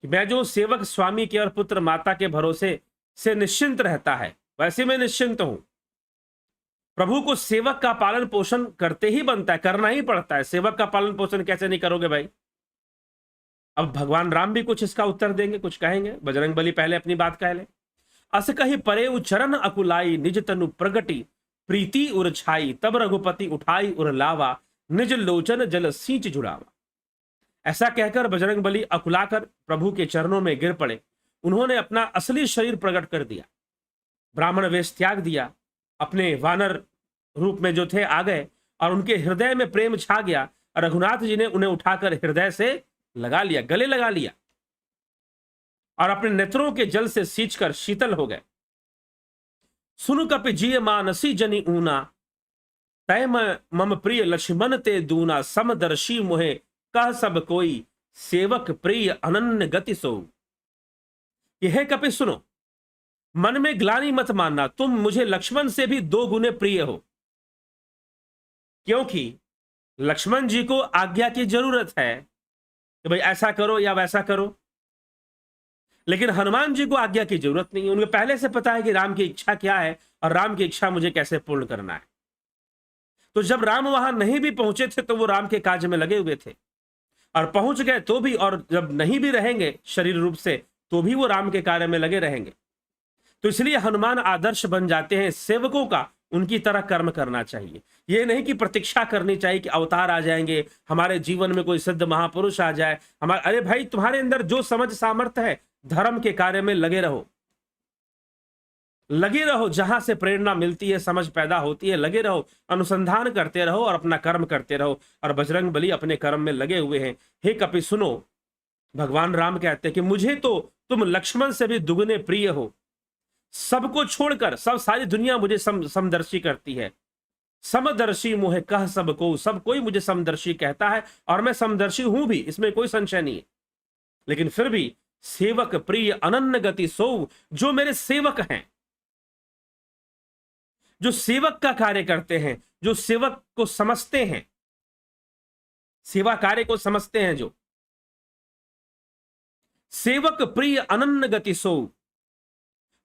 मैं जो सेवक स्वामी के और पुत्र माता के भरोसे से निश्चिंत रहता है, वैसे मैं निश्चिंत हूं। प्रभु को सेवक का पालन पोषण करते ही बनता है, करना ही पड़ता है। सेवक का पालन पोषण कैसे नहीं करोगे भाई? अब भगवान राम भी कुछ इसका उत्तर देंगे, कुछ कहेंगे। बजरंग बली पहले अपनी बात कह ले। अस कही परे उचरण अकुलाई, निज तनु प्रगति प्रीति उर छाई, तब रघुपति उठाई उर लावा, निज लोचन जल सींच जुड़ावा। ऐसा कहकर बजरंग बली अकुलाकर प्रभु के चरणों में गिर पड़े। उन्होंने अपना असली शरीर प्रकट कर दिया, ब्राह्मण वेश त्याग दिया, अपने वानर रूप में जो थे आ गए, और उनके हृदय में प्रेम छा गया। रघुनाथ जी ने उन्हें उठाकर हृदय से लगा लिया, गले लगा लिया, और अपने नेत्रों के जल से सींचकर शीतल हो गए। सुनु कपि जिय मानसी जनि ऊना, तय मम प्रिय लक्ष्मण ते दूना, समदर्शी मोहे कह सब कोई, सेवक प्रिय अनन्य गति सो। यह कपि सुनो, मन में ग्लानि मत मानना, तुम मुझे लक्ष्मण से भी 2 गुने प्रिय हो, क्योंकि लक्ष्मण जी को आज्ञा की जरूरत है कि भाई ऐसा करो या वैसा करो, लेकिन हनुमान जी को आज्ञा की जरूरत नहीं है। उनको पहले से पता है कि राम की इच्छा क्या है और राम की इच्छा मुझे कैसे पूर्ण करना है। तो जब राम वहां नहीं भी पहुंचे थे तो वो राम के कार्य में लगे हुए थे, और पहुंच गए तो भी, और जब नहीं भी रहेंगे शरीर रूप से तो भी वो राम के कार्य में लगे रहेंगे। तो इसलिए हनुमान आदर्श बन जाते हैं सेवकों का। उनकी तरह कर्म करना चाहिए, ये नहीं कि प्रतीक्षा करनी चाहिए कि अवतार आ जाएंगे, हमारे जीवन में कोई सिद्ध महापुरुष आ जाए हमारे। अरे भाई, तुम्हारे अंदर जो समझ सामर्थ्य है, धर्म के कार्य में लगे रहो, लगे रहो। जहां से प्रेरणा मिलती है, समझ पैदा होती है, लगे रहो, अनुसंधान करते रहो और अपना कर्म करते रहो। और बजरंग बली अपने कर्म में लगे हुए हैं। हे कपि सुनो, भगवान राम कहते हैं कि मुझे तो तुम लक्ष्मण से भी दुगने प्रिय हो। सबको छोड़कर, सब सारी दुनिया मुझे समदर्शी करती है, समदर्शी मुहे कह सबको, सब कोई मुझे समदर्शी कहता है और मैं समदर्शी हूं भी, इसमें कोई संशय नहीं है। लेकिन फिर भी सेवक प्रिय अनन्य गति सो, जो मेरे सेवक हैं, जो सेवक का कार्य करते हैं, जो सेवक को समझते हैं, सेवा कार्य को समझते हैं, जो सेवक प्रिय अनन्य गति सो,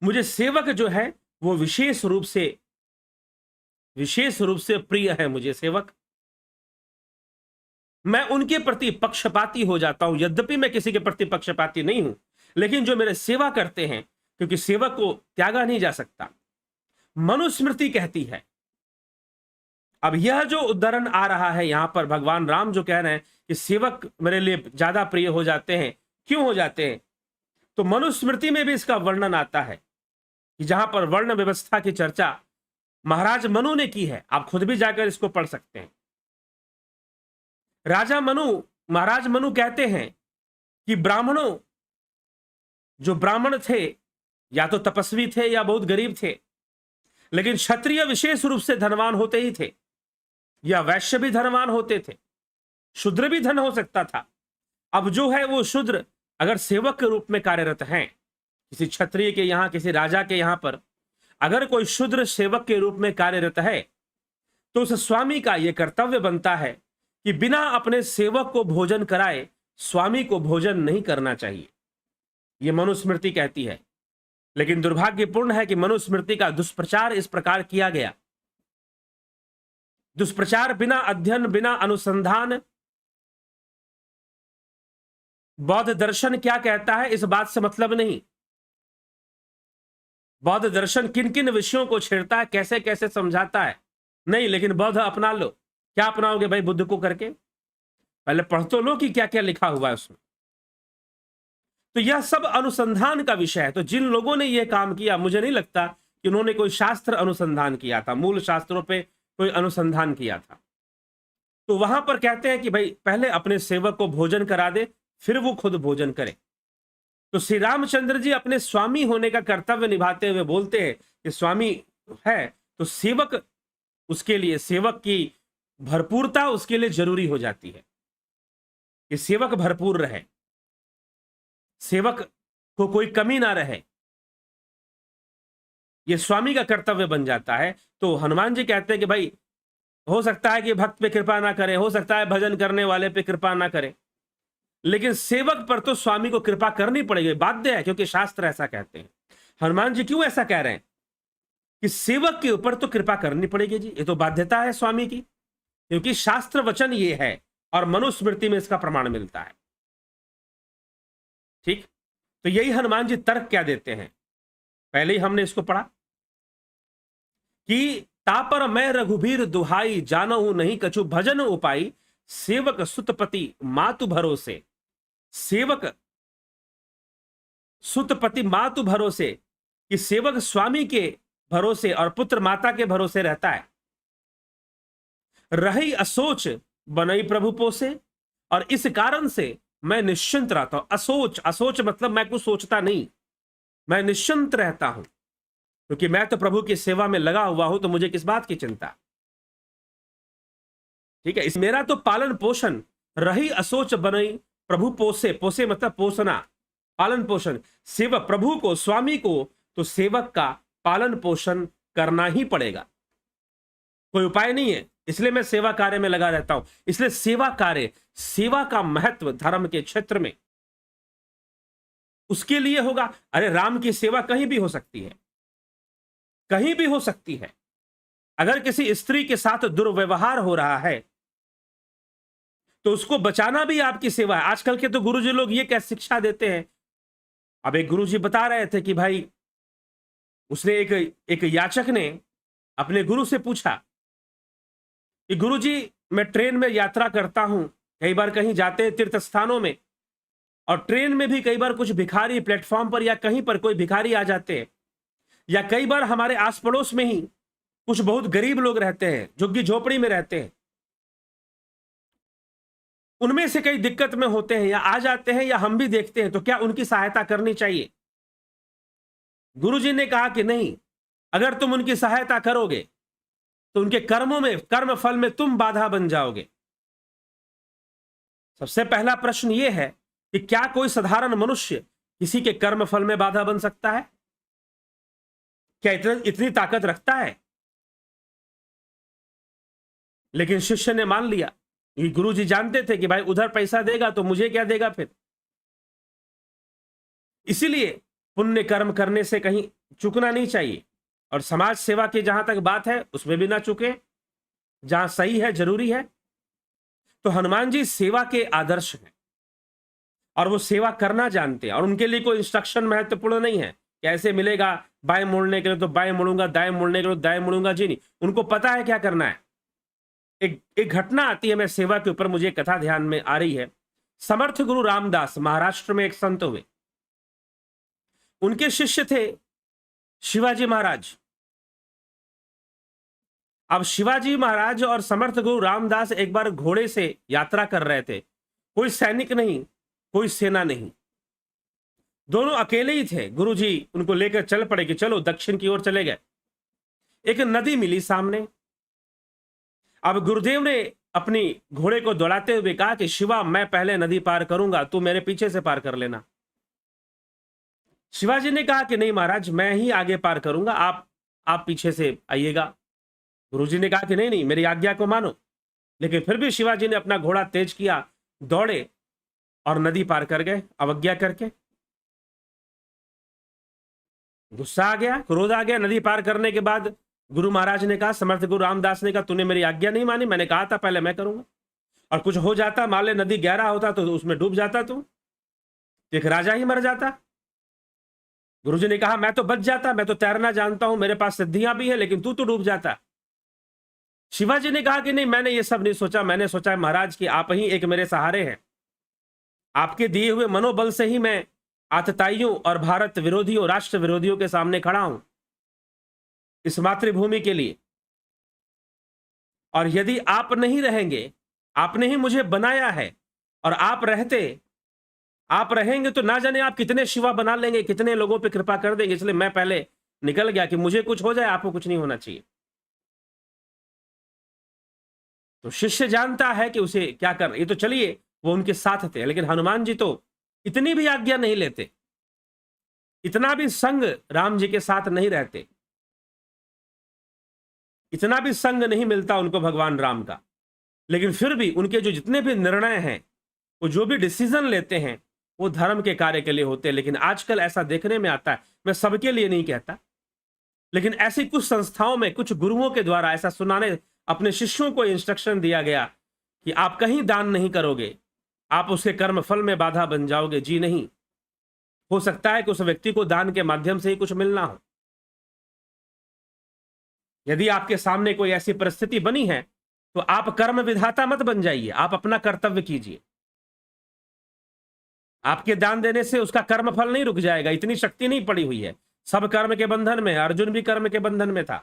मुझे सेवक जो है वो विशेष रूप से प्रिय है। मुझे सेवक, मैं उनके प्रति पक्षपाती हो जाता हूं। यद्यपि मैं किसी के प्रति पक्षपाती नहीं हूं, लेकिन जो मेरे सेवा करते हैं, क्योंकि सेवक को त्यागा नहीं जा सकता। मनुस्मृति कहती है, अब यह जो उदाहरण आ रहा है यहां पर, भगवान राम जो कह रहे हैं कि सेवक मेरे लिए ज्यादा प्रिय हो जाते हैं, क्यों हो जाते हैं, तो मनुस्मृति में भी इसका वर्णन आता है कि जहां पर वर्ण व्यवस्था की चर्चा महाराज मनु ने की है। आप खुद भी जाकर इसको पढ़ सकते हैं। महाराज मनु कहते हैं कि ब्राह्मणों, जो ब्राह्मण थे या तो तपस्वी थे या बहुत गरीब थे, लेकिन क्षत्रिय विशेष रूप से धनवान होते ही थे, या वैश्य भी धनवान होते थे, शूद्र भी धन हो सकता था। अब जो है वो शूद्र अगर सेवक के रूप में कार्यरत हैं, किसी क्षत्रिय के यहां, किसी राजा के यहां पर अगर कोई शूद्र सेवक के रूप में कार्यरत है, तो उस स्वामी का यह कर्तव्य बनता है कि बिना अपने सेवक को भोजन कराए स्वामी को भोजन नहीं करना चाहिए। यह मनुस्मृति कहती है। लेकिन दुर्भाग्यपूर्ण है कि मनुस्मृति का दुष्प्रचार इस प्रकार किया गया। दुष्प्रचार बिना अध्ययन, बिना अनुसंधान। बौद्ध दर्शन क्या कहता है इस बात से मतलब नहीं। बौद्ध दर्शन किन किन विषयों को छेड़ता है, कैसे कैसे समझाता है, नहीं। लेकिन बौद्ध अपना लो। क्या अपनाओगे भाई बुद्ध को करके? पहले पढ़ तो लो कि क्या क्या लिखा हुआ है उसमें। तो यह सब अनुसंधान का विषय है। तो जिन लोगों ने यह काम किया, मुझे नहीं लगता कि उन्होंने कोई शास्त्र अनुसंधान किया था, मूल शास्त्रों पे कोई अनुसंधान किया था। तो वहां पर कहते हैं कि भाई पहले अपने सेवक को भोजन करा दे, फिर वो खुद भोजन करे। तो श्री रामचंद्र जी अपने स्वामी होने का कर्तव्य निभाते हुए बोलते हैं कि स्वामी है तो सेवक, उसके लिए सेवक की भरपूरता उसके लिए जरूरी हो जाती है कि सेवक भरपूर रहे, सेवक को कोई कमी ना रहे। यह स्वामी का कर्तव्य बन जाता है। तो हनुमान जी कहते हैं कि भाई हो सकता है कि भक्त पे कृपा ना करे, हो सकता है भजन करने वाले पे कृपा ना करे, लेकिन सेवक पर तो स्वामी को कृपा करनी पड़ेगी, बाध्य है, क्योंकि शास्त्र ऐसा कहते हैं। हनुमान जी क्यों ऐसा कह रहे हैं कि सेवक के ऊपर तो कृपा करनी पड़ेगी जी, ये तो बाध्यता है स्वामी की, क्योंकि शास्त्र वचन ये है और मनुस्मृति में इसका प्रमाण मिलता है। ठीक, तो यही हनुमान जी तर्क क्या देते हैं, पहले ही हमने इसको पढ़ा कि तापर मैं रघुबीर दुहाई, जानहु नहीं कछु भजन उपाई, सेवक सुतपति मातु भरोसे, सेवक सुतपति मातु भरोसे, कि सेवक स्वामी के भरोसे और पुत्र माता के भरोसे रहता है। रही असोच बनई प्रभु पोसे, और इस कारण से मैं निश्चिंत रहता हूं। असोच, असोच मतलब मैं कुछ सोचता नहीं, मैं निश्चिंत रहता हूं, क्योंकि मैं तो प्रभु की सेवा में लगा हुआ हूं, तो मुझे किस बात की चिंता। ठीक है, इस मेरा तो पालन पोषण, रही असोच बनई प्रभु पोसे, पोसे मतलब पोषणा, पालन पोषण। सेवक प्रभु को, स्वामी को, तो सेवक का पालन पोषण करना ही पड़ेगा, कोई उपाय नहीं है। इसलिए मैं सेवा कार्य में लगा रहता हूं। इसलिए सेवा कार्य, सेवा का महत्व धर्म के क्षेत्र में उसके लिए होगा। अरे राम की सेवा कहीं भी हो सकती है, कहीं भी हो सकती है। अगर किसी स्त्री के साथ दुर्व्यवहार हो रहा है तो उसको बचाना भी आपकी सेवा है। आजकल के तो गुरुजी लोग ये क्या शिक्षा देते हैं। अब एक गुरुजी बता रहे थे कि भाई उसने एक याचक ने अपने गुरु से पूछा कि गुरुजी मैं ट्रेन में यात्रा करता हूं, कई बार कहीं जाते हैं तीर्थ स्थानों में, और ट्रेन में भी कई बार कुछ भिखारी प्लेटफॉर्म पर या कहीं पर कोई भिखारी आ जाते हैं, या कई बार हमारे आस पड़ोस में ही कुछ बहुत गरीब लोग रहते हैं, झुग्गी झोपड़ी में रहते हैं, उनमें से कई दिक्कत में होते हैं या आ जाते हैं या हम भी देखते हैं, तो क्या उनकी सहायता करनी चाहिए? गुरुजी ने कहा कि नहीं, अगर तुम उनकी सहायता करोगे तो उनके कर्मों में, कर्म फल में तुम बाधा बन जाओगे। सबसे पहला प्रश्न यह है कि क्या कोई साधारण मनुष्य किसी के कर्म फल में बाधा बन सकता है? क्या इतनी ताकत रखता है? लेकिन शिष्य ने मान लिया। ये गुरुजी जानते थे कि भाई उधर पैसा देगा तो मुझे क्या देगा फिर। इसीलिए पुण्य कर्म करने से कहीं चूकना नहीं चाहिए, और समाज सेवा की जहां तक बात है उसमें भी ना चूके, जहां सही है, जरूरी है। तो हनुमान जी सेवा के आदर्श हैं और वो सेवा करना जानते हैं, और उनके लिए कोई इंस्ट्रक्शन महत्वपूर्ण नहीं है कि ऐसे मिलेगा, बाएं मुड़ने के लिए तो बाएं मुड़ूंगा, दाएं मुड़ने के लिए दाएं मुड़ूंगा। जी नहीं, उनको पता है क्या करना है। एक घटना आती है, मैं सेवा के ऊपर, मुझे कथा ध्यान में आ रही है। समर्थ गुरु रामदास महाराष्ट्र में एक संत हुए, उनके शिष्य थे शिवाजी महाराज। अब शिवाजी महाराज और समर्थ गुरु रामदास एक बार घोड़े से यात्रा कर रहे थे। कोई सैनिक नहीं, कोई सेना नहीं, दोनों अकेले ही थे। गुरुजी उनको लेकर चल पड़े कि चलो दक्षिण की ओर चले गए। एक नदी मिली सामने। अब गुरुदेव ने अपनी घोड़े को दौड़ाते हुए कहा कि शिवा, मैं पहले नदी पार करूंगा, तू मेरे पीछे से पार कर लेना। शिवाजी ने कहा कि नहीं महाराज, मैं ही आगे पार करूंगा, आप पीछे से आइएगा। गुरुजी ने कहा कि नहीं नहीं, मेरी आज्ञा को मानो। लेकिन फिर भी शिवाजी ने अपना घोड़ा तेज किया, दौड़े और नदी पार कर गए अवज्ञा करके। गुस्सा आ गया, क्रोध आ गया। नदी पार करने के बाद गुरु महाराज ने कहा, समर्थ गुरु रामदास ने कहा, तूने मेरी आज्ञा नहीं मानी, मैंने कहा था पहले मैं करूंगा, और कुछ हो जाता, मान ले नदी गहरा होता तो उसमें डूब जाता तू, एक राजा ही मर जाता। गुरुजी ने कहा, मैं तो बच जाता, मैं तो तैरना जानता हूं, मेरे पास सिद्धियां भी है, लेकिन तू तो डूब जाता। शिवाजी ने कहा कि नहीं, मैंने ये सब नहीं सोचा, मैंने सोचा महाराज कि आप ही एक मेरे सहारे हैं, आपके दिए हुए मनोबल से ही मैं आतताइयों और भारत विरोधियों, राष्ट्र विरोधियों के सामने खड़ा हूं इस मातृभूमि के लिए। और यदि आप नहीं रहेंगे, आपने ही मुझे बनाया है, और आप रहेंगे तो ना जाने आप कितने शिवा बना लेंगे, कितने लोगों पे कृपा कर देंगे। इसलिए मैं पहले निकल गया कि मुझे कुछ हो जाए, आपको कुछ नहीं होना चाहिए। तो शिष्य जानता है कि उसे क्या कर, ये तो चलिए वो उनके साथ थे, लेकिन हनुमान जी तो इतनी भी आज्ञा नहीं लेते, इतना भी संग राम जी के साथ नहीं रहते, इतना भी संग नहीं मिलता उनको भगवान राम का। लेकिन फिर भी उनके जो जितने भी निर्णय हैं, वो जो भी डिसीजन लेते हैं, वो धर्म के कार्य के लिए होते हैं। लेकिन आजकल ऐसा देखने में आता है, मैं सबके लिए नहीं कहता, लेकिन ऐसी कुछ संस्थाओं में कुछ गुरुओं के द्वारा ऐसा सुनाने, अपने शिष्यों को इंस्ट्रक्शन दिया गया कि आप कहीं दान नहीं करोगे, आप उसके कर्म फल में बाधा बन जाओगे। जी नहीं, हो सकता है कि उस व्यक्ति को दान के माध्यम से ही कुछ मिलना हो। यदि आपके सामने कोई ऐसी परिस्थिति बनी है तो आप कर्म विधाता मत बन जाइए, आप अपना कर्तव्य कीजिए। आपके दान देने से उसका कर्म फल नहीं रुक जाएगा, इतनी शक्ति नहीं पड़ी हुई है। सब कर्म के बंधन में है, अर्जुन भी कर्म के बंधन में था।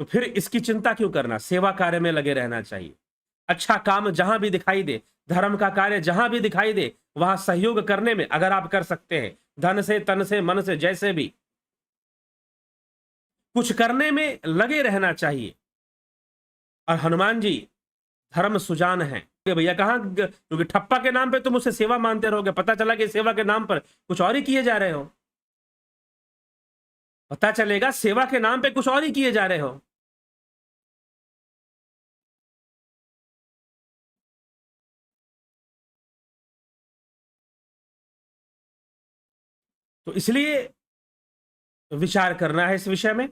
तो फिर इसकी चिंता क्यों करना, सेवा कार्य में लगे रहना चाहिए। अच्छा काम जहां भी दिखाई दे, धर्म का कार्य जहां भी दिखाई दे, वहां सहयोग करने में अगर आप कर सकते हैं, धन से, तन से, मन से, जैसे भी कुछ करने में लगे रहना चाहिए। और हनुमान जी धर्म सुजान है। भैया कहां, क्योंकि ठप्पा के नाम पे तुम उससे सेवा मानते रहोगे, पता चला कि सेवा के नाम पर कुछ और ही किए जा रहे हो, पता चलेगा सेवा के नाम पे कुछ और ही किए जा रहे हो। तो इसलिए विचार करना है इस विषय में।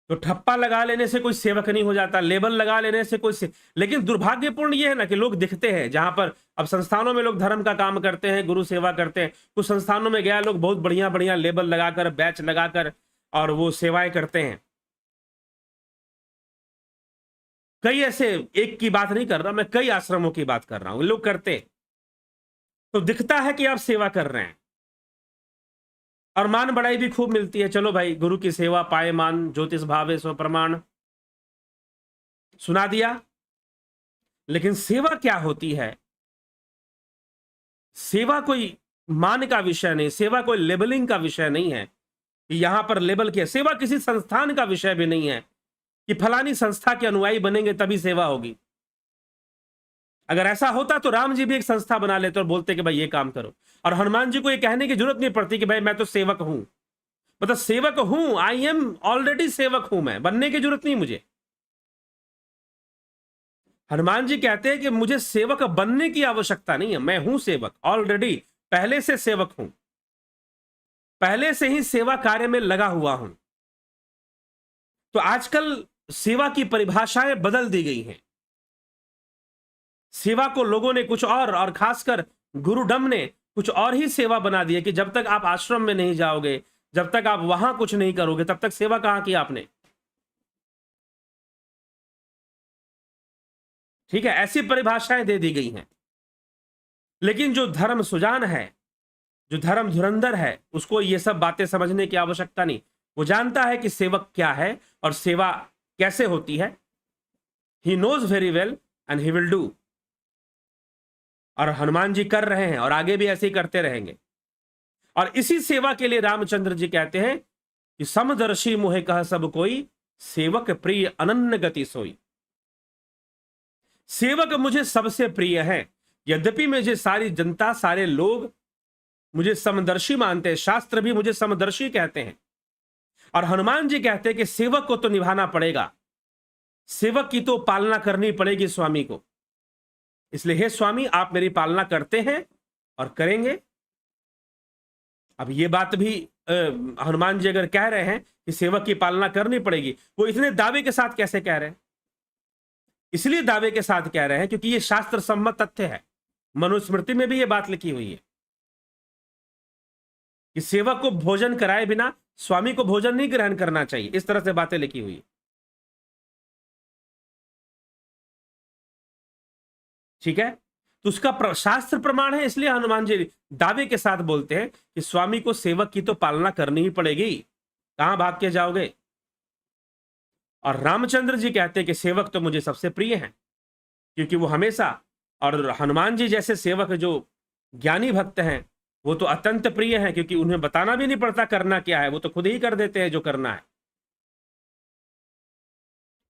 तो ठप्पा लगा लेने से कोई सेवक नहीं हो जाता, लेबल लगा लेने से कोई लेकिन दुर्भाग्यपूर्ण ये है ना कि लोग दिखते हैं, जहां पर अब संस्थानों में लोग धर्म का काम करते हैं, गुरु सेवा करते हैं, कुछ संस्थानों में गया लोग बहुत बढ़िया बढ़िया लेबल लगाकर, बैच लगाकर, और वो सेवाएं करते हैं। कई ऐसे, एक की बात नहीं कर रहा मैं, कई आश्रमों की बात कर रहा हूं, लोग करते, तो दिखता है कि आप सेवा कर रहे हैं और मान बढ़ाई भी खूब मिलती है। चलो भाई, गुरु की सेवा पाए मान, ज्योतिष भावे स्व प्रमाण, सुना दिया। लेकिन सेवा क्या होती है? सेवा कोई मान का विषय नहीं, सेवा कोई लेबलिंग का विषय नहीं है कि यहां पर लेबल किया। सेवा किसी संस्थान का विषय भी नहीं है कि फलानी संस्था के अनुयायी बनेंगे तभी सेवा होगी। अगर ऐसा होता तो राम जी भी एक संस्था बना लेते और बोलते कि भाई ये काम करो, और हनुमान जी को ये कहने की जरूरत नहीं पड़ती कि भाई मैं तो सेवक हूं, मतलब सेवक हूं, आई एम ऑलरेडी सेवक हूं, मैं बनने की जरूरत नहीं मुझे। हनुमान जी कहते हैं कि मुझे सेवक बनने की आवश्यकता नहीं है, मैं हूं सेवक ऑलरेडी, पहले से सेवक हूं, पहले से ही सेवा कार्य में लगा हुआ हूं। तो आजकल सेवा की परिभाषाएं बदल दी गई हैं। सेवा को लोगों ने कुछ और खासकर गुरुडम ने कुछ और ही सेवा बना दी है कि जब तक आप आश्रम में नहीं जाओगे, जब तक आप वहां कुछ नहीं करोगे, तब तक सेवा कहां की आपने। ठीक है, ऐसी परिभाषाएं दे दी गई हैं। लेकिन जो धर्म सुजान है, जो धर्म धुरंधर है, उसको ये सब बातें समझने की आवश्यकता नहीं। वो जानता है कि सेवक क्या है और सेवा कैसे होती है। He knows very well and he will do. और हनुमान जी कर रहे हैं और आगे भी ऐसे ही करते रहेंगे। और इसी सेवा के लिए रामचंद्र जी कहते हैं कि समदर्शी मोहे कह सब कोई, सेवक प्रिय अनन्य गति सोई। सेवक मुझे सबसे प्रिय है। यद्यपि मुझे सारी जनता, सारे लोग मुझे समदर्शी मानते हैं, शास्त्र भी मुझे समदर्शी कहते हैं, और हनुमान जी कहते हैं कि सेवक को तो निभाना पड़ेगा, सेवक की तो पालना करनी पड़ेगी स्वामी को। इसलिए हे स्वामी, आप मेरी पालना करते हैं और करेंगे। अब ये बात भी हनुमान जी अगर कह रहे हैं कि सेवक की पालना करनी पड़ेगी, वो इतने दावे के साथ कैसे कह रहे हैं? इसलिए दावे के साथ कह रहे हैं क्योंकि ये शास्त्र सम्मत तथ्य है। मनुस्मृति में भी ये बात लिखी हुई है कि सेवक को भोजन कराए बिना स्वामी को भोजन नहीं ग्रहण करना चाहिए। इस तरह से बातें लिखी हुई है। ठीक है, तो उसका शास्त्र प्रमाण है। इसलिए हनुमान जी दावे के साथ बोलते हैं कि स्वामी को सेवक की तो पालना करनी ही पड़ेगी, कहां भाग के जाओगे। और रामचंद्र जी कहते हैं कि सेवक तो मुझे सबसे प्रिय हैं, क्योंकि वो हमेशा, और हनुमान जी जैसे सेवक जो ज्ञानी भक्त हैं वो तो अत्यंत प्रिय हैं, क्योंकि उन्हें बताना भी नहीं पड़ता करना क्या है, वो तो खुद ही कर देते हैं जो करना है।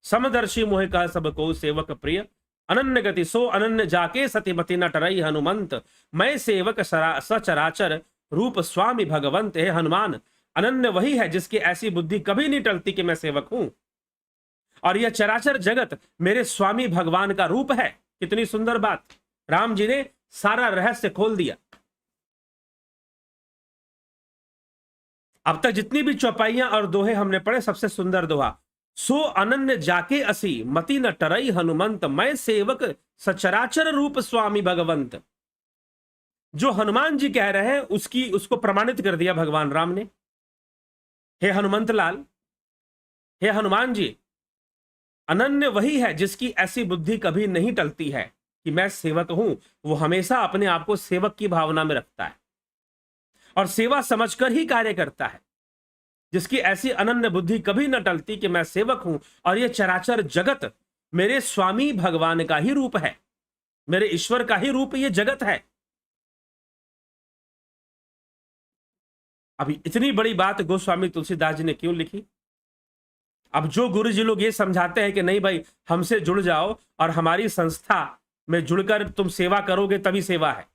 समदर्शी मोहे कह सब को, सेवक प्रिय अनन्य गति सो, अनन्य जाके सतीमति न टरई हनुमंत, मैं सेवक सचराचर रूप स्वामी भगवंत। है हनुमान, अनन्य वही है जिसकी ऐसी बुद्धि कभी नहीं टलती कि मैं सेवक हूं, और यह चराचर जगत मेरे स्वामी भगवान का रूप है। कितनी सुंदर बात, राम जी ने सारा रहस्य खोल दिया। अब तक जितनी भी चौपाइयां और दोहे हमने पढ़े, सबसे सुंदर दोहा, सो अनन्य जाके असी मति न टरई हनुमंत, मैं सेवक सचराचर रूप स्वामी भगवंत। जो हनुमान जी कह रहे हैं उसको प्रमाणित कर दिया भगवान राम ने। हे हनुमंत लाल, हे हनुमान जी, अनन्य वही है जिसकी ऐसी बुद्धि कभी नहीं टलती है कि मैं सेवक हूं। वो हमेशा अपने आप को सेवक की भावना में रखता है और सेवा समझकर ही कार्य करता है, जिसकी ऐसी अनन्य बुद्धि कभी न टलती कि मैं सेवक हूं और यह चराचर जगत मेरे स्वामी भगवान का ही रूप है, मेरे ईश्वर का ही रूप ये जगत है। अभी इतनी बड़ी बात गोस्वामी तुलसीदास जी ने क्यों लिखी? अब जो गुरु जी लोग ये समझाते हैं कि नहीं भाई हमसे जुड़ जाओ और हमारी संस्था में जुड़कर तुम सेवा करोगे तभी सेवा है,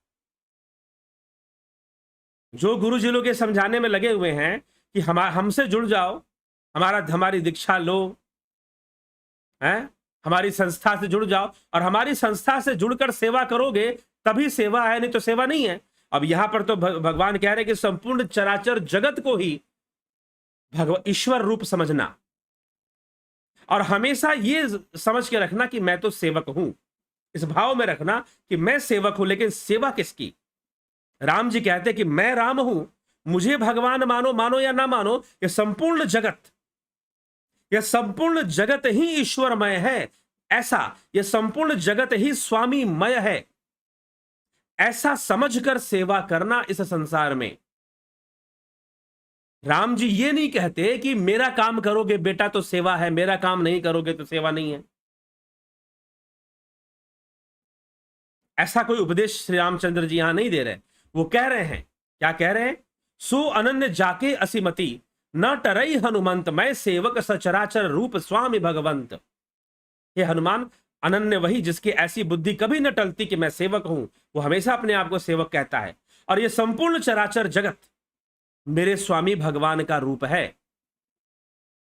जो गुरु जी लोग ये समझाने में लगे हुए हैं कि हमसे जुड़ जाओ, हमारी दीक्षा लो, हैं, हमारी संस्था से जुड़ जाओ और हमारी संस्था से जुड़कर सेवा करोगे तभी सेवा है, नहीं तो सेवा नहीं है। अब यहां पर तो भगवान कह रहे हैं कि संपूर्ण चराचर जगत को ही ईश्वर रूप समझना और हमेशा ये समझ के रखना कि मैं तो सेवक हूं, इस भाव में रखना कि मैं सेवक हूं। लेकिन सेवा किसकी? राम जी कहते हैं कि मैं राम हूं, मुझे भगवान मानो या ना मानो, ये संपूर्ण जगत, यह संपूर्ण जगत ही ईश्वरमय है, ऐसा यह संपूर्ण जगत ही स्वामीमय है, ऐसा समझकर सेवा करना इस संसार में। राम जी ये नहीं कहते कि मेरा काम करोगे बेटा तो सेवा है, मेरा काम नहीं करोगे तो सेवा नहीं है। ऐसा कोई उपदेश श्री रामचंद्र जी यहां नहीं दे रहे। वो कह रहे हैं, क्या कह रहे हैं? सो अनन्य जाके असीमति न टरई हनुमंत, मैं सेवक सचराचर रूप स्वामी भगवंत। हे हनुमान, अनन्य वही जिसकी ऐसी बुद्धि कभी न टलती कि मैं सेवक हूं, वो हमेशा अपने आप को सेवक कहता है। और ये संपूर्ण चराचर जगत मेरे स्वामी भगवान का रूप है।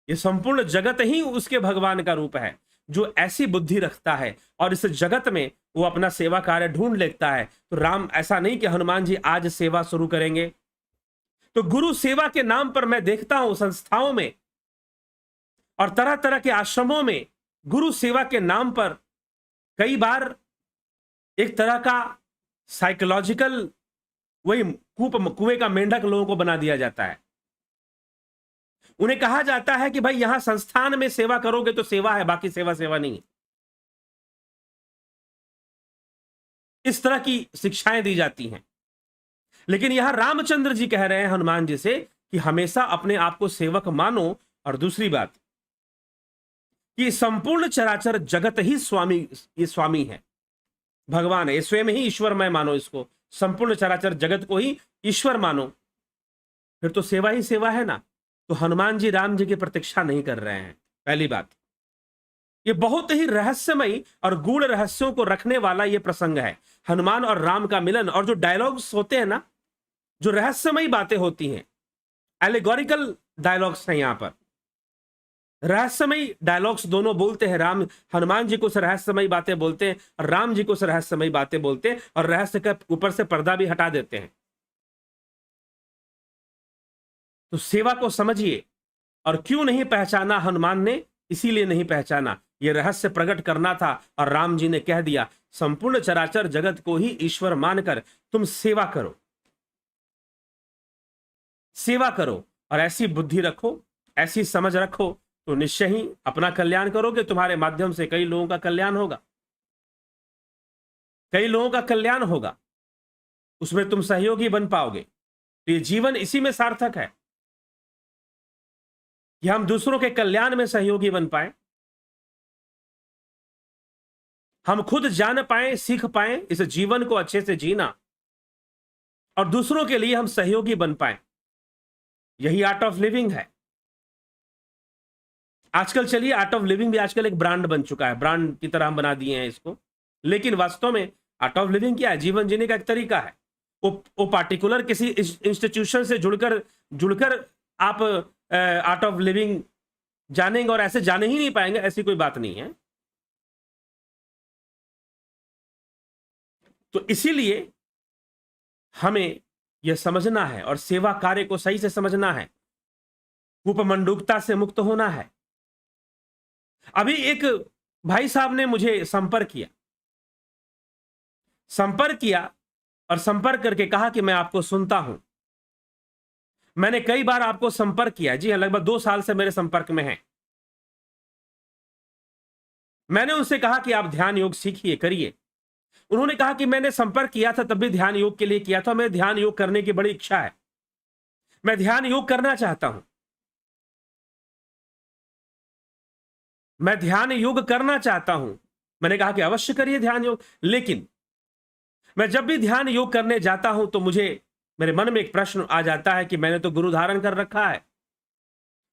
ये संपूर्ण जगत ही उसके भगवान का रूप है, जो ऐसी बुद्धि रखता है और इस जगत में वो अपना सेवा कार्य ढूंढ लेता है। तो राम ऐसा नहीं कि हनुमान जी आज सेवा शुरू करेंगे। तो गुरु सेवा के नाम पर मैं देखता हूं संस्थाओं में और तरह तरह के आश्रमों में गुरु सेवा के नाम पर कई बार एक तरह का साइकोलॉजिकल, वही कुएं का मेंढक लोगों को बना दिया जाता है। उन्हें कहा जाता है कि भाई यहां संस्थान में सेवा करोगे तो सेवा है, बाकी सेवा सेवा नहीं है। इस तरह की शिक्षाएं दी जाती हैं। लेकिन यहां रामचंद्र जी कह रहे हैं हनुमान जी से कि हमेशा अपने आप को सेवक मानो। और दूसरी बात कि संपूर्ण चराचर जगत ही स्वामी, ये स्वामी है, भगवान है, ये स्वयं ही ईश्वरमय मानो इसको। संपूर्ण चराचर जगत को ही ईश्वर मानो, फिर तो सेवा ही सेवा है ना। तो हनुमान जी राम जी की प्रतीक्षा नहीं कर रहे हैं। पहली बात, ये बहुत ही रहस्यमयी और गूढ़ रहस्यों को रखने वाला ये प्रसंग है, हनुमान और राम का मिलन। और जो डायलॉग्स होते हैं ना, जो रहस्यमयी बातें होती हैं, एलिगोरिकल डायलॉग्स हैं, यहां पर रहस्यमयी डायलॉग्स दोनों बोलते हैं। राम, हनुमान जी को उस रहस्यमयी बातें बोलते हैं और राम जी को उस रहस्यमयी बातें बोलते हैं और रहस्य के ऊपर से पर्दा भी हटा देते हैं। तो सेवा को समझिए। और क्यों नहीं पहचाना हनुमान ने? इसीलिए नहीं पहचाना, यह रहस्य प्रकट करना था। और राम जी ने कह दिया, संपूर्ण चराचर जगत को ही ईश्वर मानकर तुम सेवा करो, सेवा करो और ऐसी बुद्धि रखो, ऐसी समझ रखो, तो निश्चय ही अपना कल्याण करोगे। तुम्हारे माध्यम से कई लोगों का कल्याण होगा, कई लोगों का कल्याण होगा, उसमें तुम सहयोगी बन पाओगे। तो ये जीवन इसी में सार्थक है कि हम दूसरों के कल्याण में सहयोगी बन पाए, हम खुद जान पाए, सीख पाए इस जीवन को अच्छे से जीना, और दूसरों के लिए हम सहयोगी बन पाए। यही आर्ट ऑफ लिविंग है। आजकल चलिए, आर्ट ऑफ लिविंग भी आजकल एक ब्रांड बन चुका है, ब्रांड की तरह हम बना दिए हैं इसको। लेकिन वास्तव में आर्ट ऑफ लिविंग क्या है? जीवन जीने का एक तरीका है। वो पार्टिकुलर किसी इंस्टीट्यूशन से जुड़कर आप आर्ट ऑफ लिविंग जानेंगे और ऐसे जाने ही नहीं पाएंगे, ऐसी कोई बात नहीं है। तो इसीलिए हमें यह समझना है और सेवा कार्य को सही से समझना है, कूपमंडूकता से मुक्त होना है। अभी एक भाई साहब ने मुझे संपर्क किया और संपर्क करके कहा कि मैं आपको सुनता हूं। मैंने कई बार आपको संपर्क किया, जी हां, लगभग 2 साल से मेरे संपर्क में हैं। मैंने उनसे कहा कि आप ध्यान योग सीखिए, करिए। उन्होंने कहा कि मैंने संपर्क किया था तब भी ध्यान योग के लिए किया था, मैं ध्यान योग करने की बड़ी इच्छा है, मैं ध्यान योग करना चाहता हूं, मैं ध्यान योग करना चाहता हूं। मैंने कहा कि अवश्य करिए ध्यान योग। लेकिन मैं जब भी ध्यान योग करने जाता हूं तो मेरे मन में एक प्रश्न आ जाता है कि मैंने तो गुरु धारण कर रखा है।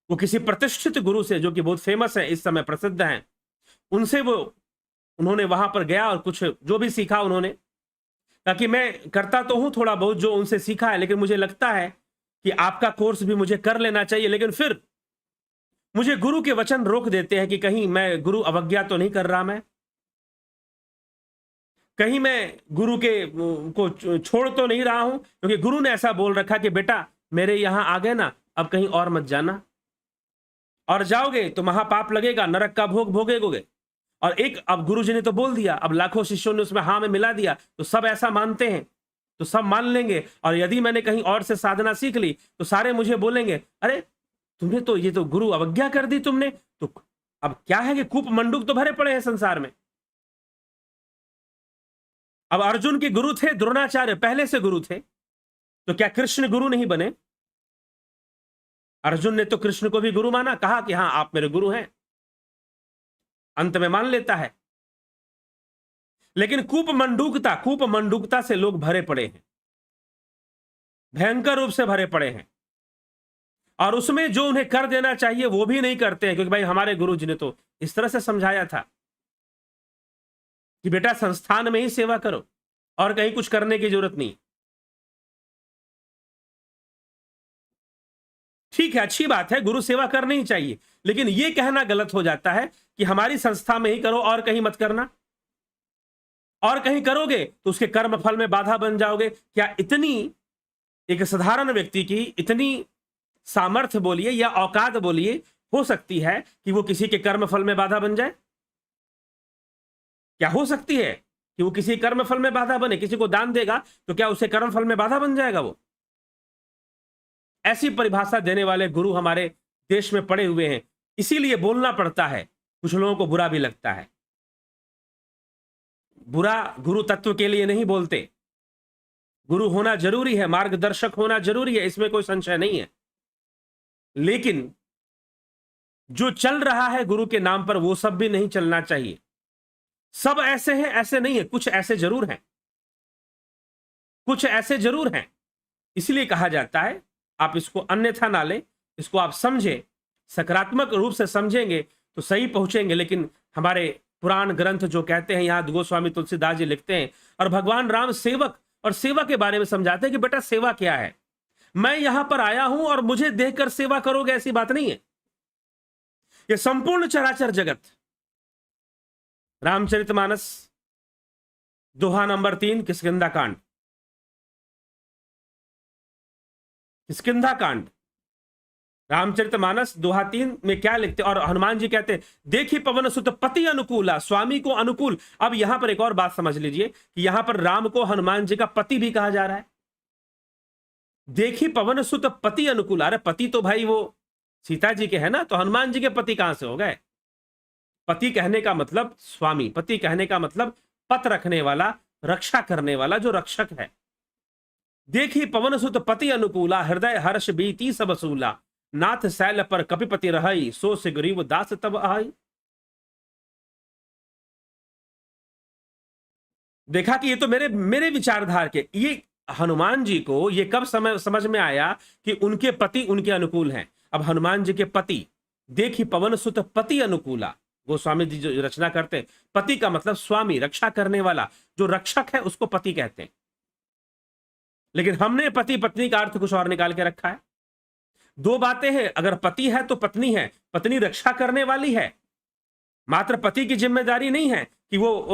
वो किसी प्रतिष्ठित गुरु से, जो कि बहुत फेमस है, इस समय प्रसिद्ध हैं, उनसे उन्होंने वहां पर गया और कुछ जो भी सीखा उन्होंने, ताकि मैं करता तो हूं थोड़ा बहुत जो उनसे सीखा है, लेकिन मुझे लगता है कि आपका कोर्स भी मुझे कर लेना चाहिए। लेकिन फिर मुझे गुरु के वचन रोक देते हैं कि कहीं मैं गुरु अवज्ञा तो नहीं कर रहा, मैं कहीं मैं गुरु को छोड़ तो नहीं रहा हूं, क्योंकि गुरु ने ऐसा बोल रखा कि बेटा मेरे यहां आ गए ना, अब कहीं और मत जाना, और जाओगे तो महापाप लगेगा, नरक का भोग भोगेगे। और अब गुरु जी ने तो बोल दिया, अब लाखों शिष्यों ने उसमें हाँ में मिला दिया, तो सब ऐसा मानते हैं, तो सब मान लेंगे। और यदि मैंने कहीं और से साधना सीख ली तो सारे मुझे बोलेंगे, अरे तुमने तो ये तो गुरु अवज्ञा कर दी तुमने। तो अब क्या है कि कूप मंडूक तो भरे पड़े हैं संसार में। अब अर्जुन के गुरु थे द्रोणाचार्य, पहले से गुरु थे, तो क्या कृष्ण गुरु नहीं बने? अर्जुन ने तो कृष्ण को भी गुरु माना, कहा कि हां आप मेरे गुरु हैं, अंत में मान लेता है। लेकिन कूप मंडूकता से लोग भरे पड़े हैं, भयंकर रूप से भरे पड़े हैं। और उसमें जो उन्हें कर देना चाहिए वो भी नहीं करते हैं, क्योंकि भाई हमारे गुरु जी ने तो इस तरह से समझाया था कि बेटा संस्थान में ही सेवा करो और कहीं कुछ करने की जरूरत नहीं। ठीक है, अच्छी बात है, गुरु सेवा करनी ही चाहिए, लेकिन यह कहना गलत हो जाता है कि हमारी संस्था में ही करो और कहीं मत करना, और कहीं करोगे तो उसके कर्म फल में बाधा बन जाओगे। क्या इतनी एक साधारण व्यक्ति की इतनी सामर्थ्य बोलिए या औकात बोलिए हो सकती है कि वो किसी के कर्म फल में बाधा बन जाए? क्या हो सकती है कि वो किसी कर्म फल में बाधा बने? किसी को दान देगा तो क्या उसे कर्म फल में बाधा बन जाएगा वो? ऐसी परिभाषा देने वाले गुरु हमारे देश में पड़े हुए हैं, इसीलिए बोलना पड़ता है। कुछ लोगों को बुरा भी लगता है, बुरा गुरु तत्व के लिए नहीं बोलते। गुरु होना जरूरी है, मार्गदर्शक होना जरूरी है, इसमें कोई संशय नहीं है, लेकिन जो चल रहा है गुरु के नाम पर वो सब भी नहीं चलना चाहिए। सब ऐसे हैं ऐसे नहीं है, कुछ ऐसे जरूर हैं, कुछ ऐसे जरूर हैं। इसलिए कहा जाता है आप इसको अन्यथा ना लें, इसको आप समझें, सकारात्मक रूप से समझेंगे तो सही पहुंचेंगे। लेकिन हमारे पुराण ग्रंथ जो कहते हैं, यहां गोस्वामी तुलसीदास जी लिखते हैं और भगवान राम सेवक और सेवा के बारे में समझाते हैं कि बेटा सेवा क्या है। मैं यहां पर आया हूं और मुझे देखकर सेवा करोगे, ऐसी बात नहीं है। यह संपूर्ण चराचर जगत, रामचरितमानस दोहा नंबर 3 किष्किंधा कांड, किष्किंधा कांड, रामचरितमानस दोहा 3 में क्या लिखते, और हनुमान जी कहते हैं देखी पवन सुत पति अनुकूला, स्वामी को अनुकूल। अब यहां पर एक और बात समझ लीजिए कि यहां पर राम को हनुमान जी का पति भी कहा जा रहा है। देखी पवन सुत पति अनुकूल, अरे पति तो भाई वो सीता जी के है ना, तो हनुमान जी के पति कहां से हो गए? पति कहने का मतलब स्वामी, पति कहने का मतलब पत रखने वाला, रक्षा करने वाला, जो रक्षक है। देखी पवन सुत पति अनुकूला, हृदय हर्ष बीती सब सूला, नाथ शैल पर कपिपति रहई, सो से गरीब दास तब आई। देखा कि ये तो मेरे विचारधार के, ये हनुमान जी को ये कब समझ में आया कि उनके पति उनके अनुकूल हैं। अब हनुमान जी के पति, देखी पवन सुत पति अनुकूला, गोस्वामी जी जो रचना करते हैं, पति का मतलब स्वामी, रक्षा करने वाला, जो रक्षक है उसको पति कहते हैं। लेकिन हमने पति पत्नी का अर्थ कुछ और निकाल के रखा है। दो बातें हैं, अगर पति है तो पत्नी है, पत्नी रक्षा करने वाली है। मात्र पति की जिम्मेदारी नहीं है कि वो